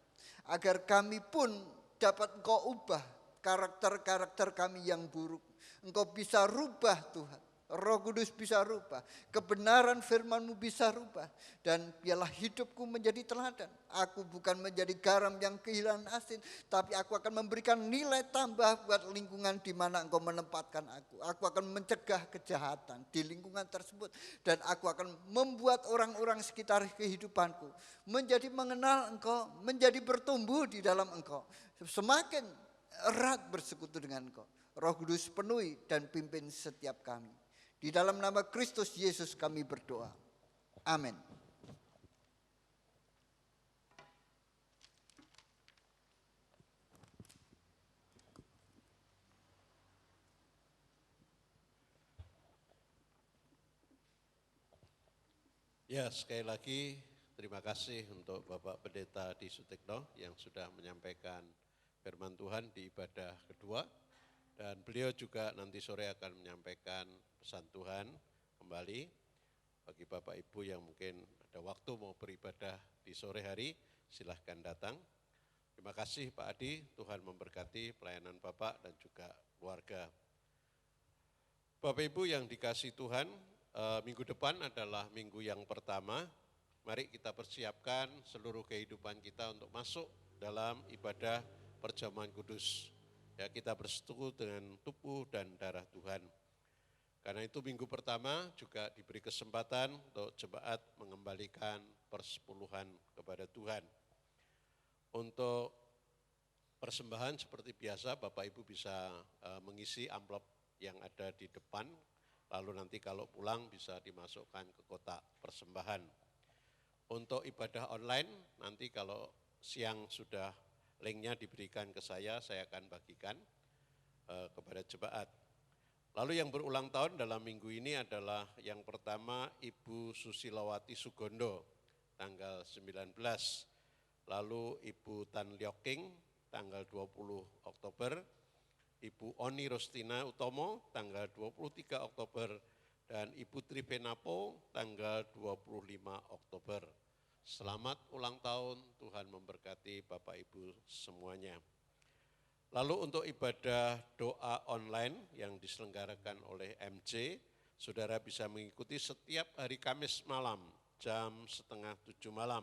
S4: Agar kami pun dapat Engkau ubah karakter-karakter kami yang buruk. Engkau bisa rubah Tuhan. Roh Kudus bisa rubah, kebenaran firman-Mu bisa rubah. Dan biarlah hidupku menjadi teladan. Aku bukan menjadi garam yang kehilangan asin, tapi aku akan memberikan nilai tambah buat lingkungan di mana Engkau menempatkan aku. Aku akan mencegah kejahatan di lingkungan tersebut. Dan aku akan membuat orang-orang sekitar kehidupanku menjadi mengenal Engkau, menjadi bertumbuh di dalam Engkau. Semakin erat bersekutu dengan Engkau. Roh Kudus penuhi dan pimpin setiap kami. Di dalam nama Kristus Yesus kami berdoa. Amin.
S3: Ya, sekali lagi terima kasih untuk Bapak Pendeta Di Sutikno yang sudah menyampaikan firman Tuhan di ibadah kedua. Dan beliau juga nanti sore akan menyampaikan pesan Tuhan kembali bagi Bapak Ibu yang mungkin ada waktu mau beribadah di sore hari, silahkan datang. Terima kasih Pak Adi, Tuhan memberkati pelayanan Bapak dan juga keluarga. Bapak Ibu yang dikasih Tuhan, minggu depan adalah minggu yang pertama. Mari kita persiapkan seluruh kehidupan kita untuk masuk dalam ibadah perjamuan kudus. Ya, kita bersekutu dengan tubuh dan darah Tuhan. Karena itu minggu pertama juga diberi kesempatan untuk jemaat mengembalikan persepuluhan kepada Tuhan. Untuk persembahan seperti biasa Bapak Ibu bisa mengisi amplop yang ada di depan, lalu nanti kalau pulang bisa dimasukkan ke kotak persembahan. Untuk ibadah online nanti kalau siang sudah linknya diberikan ke saya akan bagikan kepada jemaat. Lalu yang berulang tahun dalam minggu ini adalah yang pertama Ibu Susilawati Sugondo tanggal 19. Lalu Ibu Tan Lioking tanggal 20 Oktober. Ibu Oni Rostina Utomo tanggal 23 Oktober. Dan Ibu Tripenapo tanggal 25 Oktober. Selamat ulang tahun, Tuhan memberkati Bapak Ibu semuanya. Lalu untuk ibadah doa online yang diselenggarakan oleh MC, saudara bisa mengikuti setiap hari Kamis malam jam 6:30 malam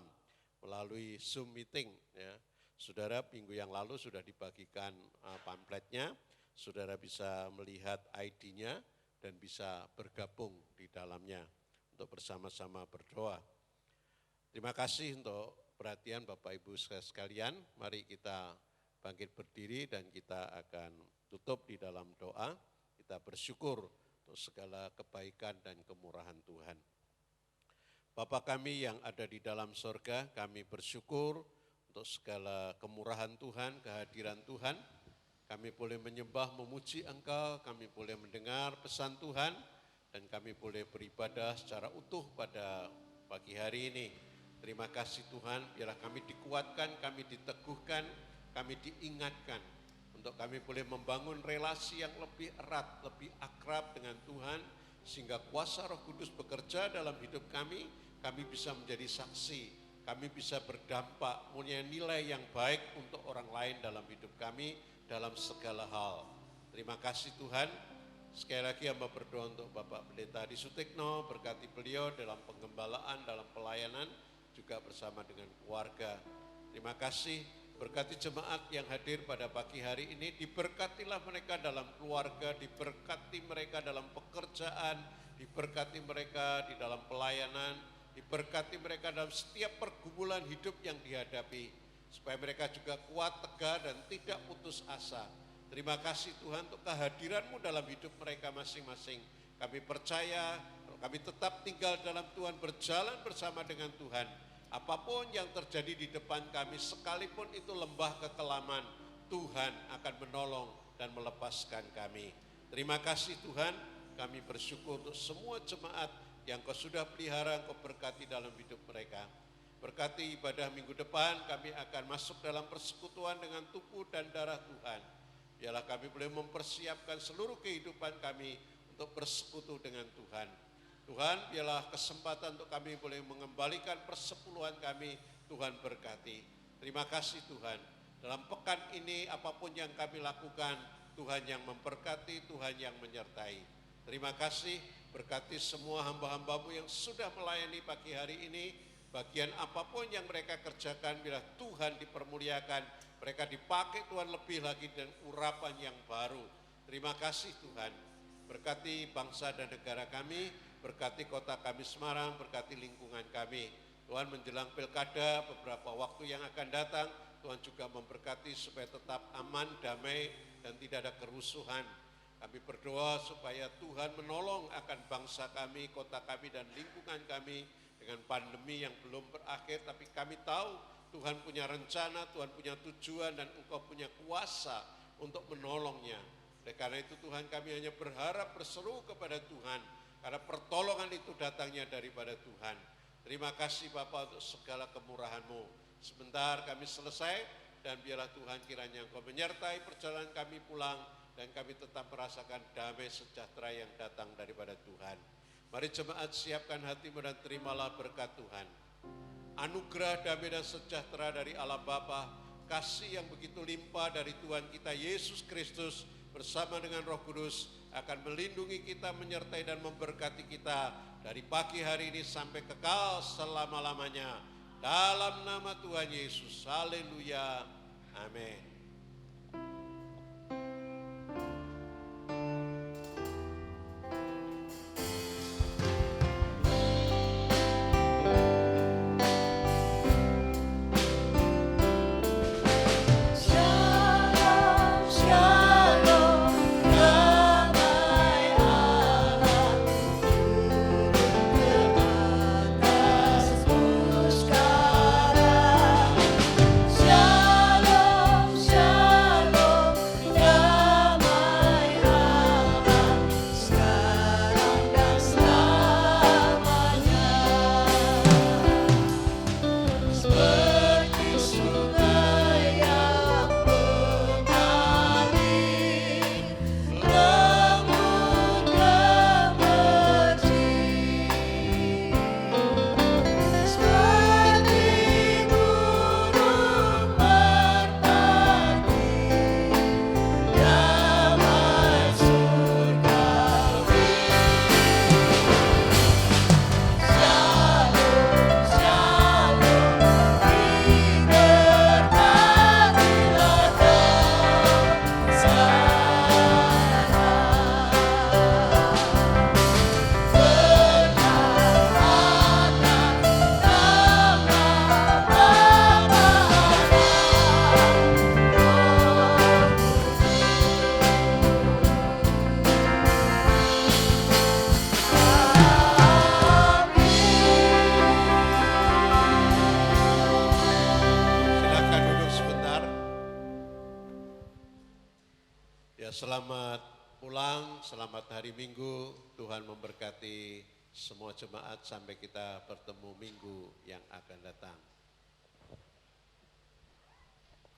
S3: melalui Zoom meeting. Ya. Saudara minggu yang lalu sudah dibagikan pamfletnya, saudara bisa melihat ID-nya dan bisa bergabung di dalamnya untuk bersama-sama berdoa. Terima kasih untuk perhatian Bapak Ibu sekalian. Mari kita bangkit berdiri dan kita akan tutup di dalam doa. Kita bersyukur untuk segala kebaikan dan kemurahan Tuhan. Bapa kami yang ada di dalam sorga, kami bersyukur untuk segala kemurahan Tuhan, kehadiran Tuhan. Kami boleh menyembah, memuji Engkau, kami boleh mendengar pesan Tuhan, dan kami boleh beribadah secara utuh pada pagi hari ini. Terima kasih Tuhan, biarlah kami dikuatkan, kami diteguhkan, kami diingatkan, untuk kami boleh membangun relasi yang lebih erat, lebih akrab dengan Tuhan, sehingga kuasa Roh Kudus bekerja dalam hidup kami bisa menjadi saksi, kami bisa berdampak, punya nilai yang baik untuk orang lain dalam hidup kami, dalam segala hal. Terima kasih Tuhan. Sekali lagi hamba berdoa untuk Bapak Pendeta Adi Sutikno, berkati beliau dalam penggembalaan, dalam pelayanan, juga bersama dengan keluarga. Terima kasih, berkati jemaat yang hadir pada pagi hari ini, diberkatilah mereka dalam keluarga, diberkati mereka dalam pekerjaan, diberkati mereka di dalam pelayanan, diberkati mereka dalam setiap pergumulan hidup yang dihadapi, supaya mereka juga kuat, tegar, dan tidak putus asa. Terima kasih Tuhan untuk kehadiran-Mu dalam hidup mereka masing-masing. Kami percaya kalau kami tetap tinggal dalam Tuhan, berjalan bersama dengan Tuhan, apapun yang terjadi di depan kami, sekalipun itu lembah kekelaman, Tuhan akan menolong dan melepaskan kami. Terima kasih Tuhan, kami bersyukur untuk semua jemaat yang Kau sudah pelihara, Kau berkati dalam hidup mereka. Berkati ibadah minggu depan, kami akan masuk dalam persekutuan dengan tubuh dan darah Tuhan. Biarlah kami boleh mempersiapkan seluruh kehidupan kami untuk bersekutu dengan Tuhan. Tuhan, biarlah kesempatan untuk kami boleh mengembalikan persepuluhan kami, Tuhan berkati. Terima kasih Tuhan. Dalam pekan ini apapun yang kami lakukan, Tuhan yang memberkati, Tuhan yang menyertai. Terima kasih, berkati semua hamba-hamba-Mu yang sudah melayani pagi hari ini. Bagian apapun yang mereka kerjakan, bila Tuhan dipermuliakan, mereka dipakai Tuhan lebih lagi dan urapan yang baru. Terima kasih Tuhan. Berkati bangsa dan negara kami, berkati kota kami Semarang, berkati lingkungan kami. Tuhan, menjelang pilkada beberapa waktu yang akan datang, Tuhan juga memberkati supaya tetap aman, damai, dan tidak ada kerusuhan. Kami berdoa supaya Tuhan menolong akan bangsa kami, kota kami, dan lingkungan kami dengan pandemi yang belum berakhir, tapi kami tahu Tuhan punya rencana, Tuhan punya tujuan, dan Engkau punya kuasa untuk menolongnya. Oleh karena itu Tuhan, kami hanya berharap, berseru kepada Tuhan, karena pertolongan itu datangnya daripada Tuhan. Terima kasih Bapa untuk segala kemurahan-Mu. Sebentar kami selesai, dan biarlah Tuhan kiranya Engkau menyertai perjalanan kami pulang, dan kami tetap merasakan damai sejahtera yang datang daripada Tuhan. Mari jemaat siapkan hatimu dan terimalah berkat Tuhan. Anugerah damai dan sejahtera dari Allah Bapa, kasih yang begitu limpah dari Tuhan kita Yesus Kristus bersama dengan Roh Kudus akan melindungi kita, menyertai dan memberkati kita dari pagi hari ini sampai kekal selama-lamanya. Dalam nama Tuhan Yesus, haleluya, amin.
S2: Shalom,
S3: Ya, selamat pulang, selamat hari Minggu. Tuhan memberkati semua jemaat sampai kita bertemu minggu yang akan datang.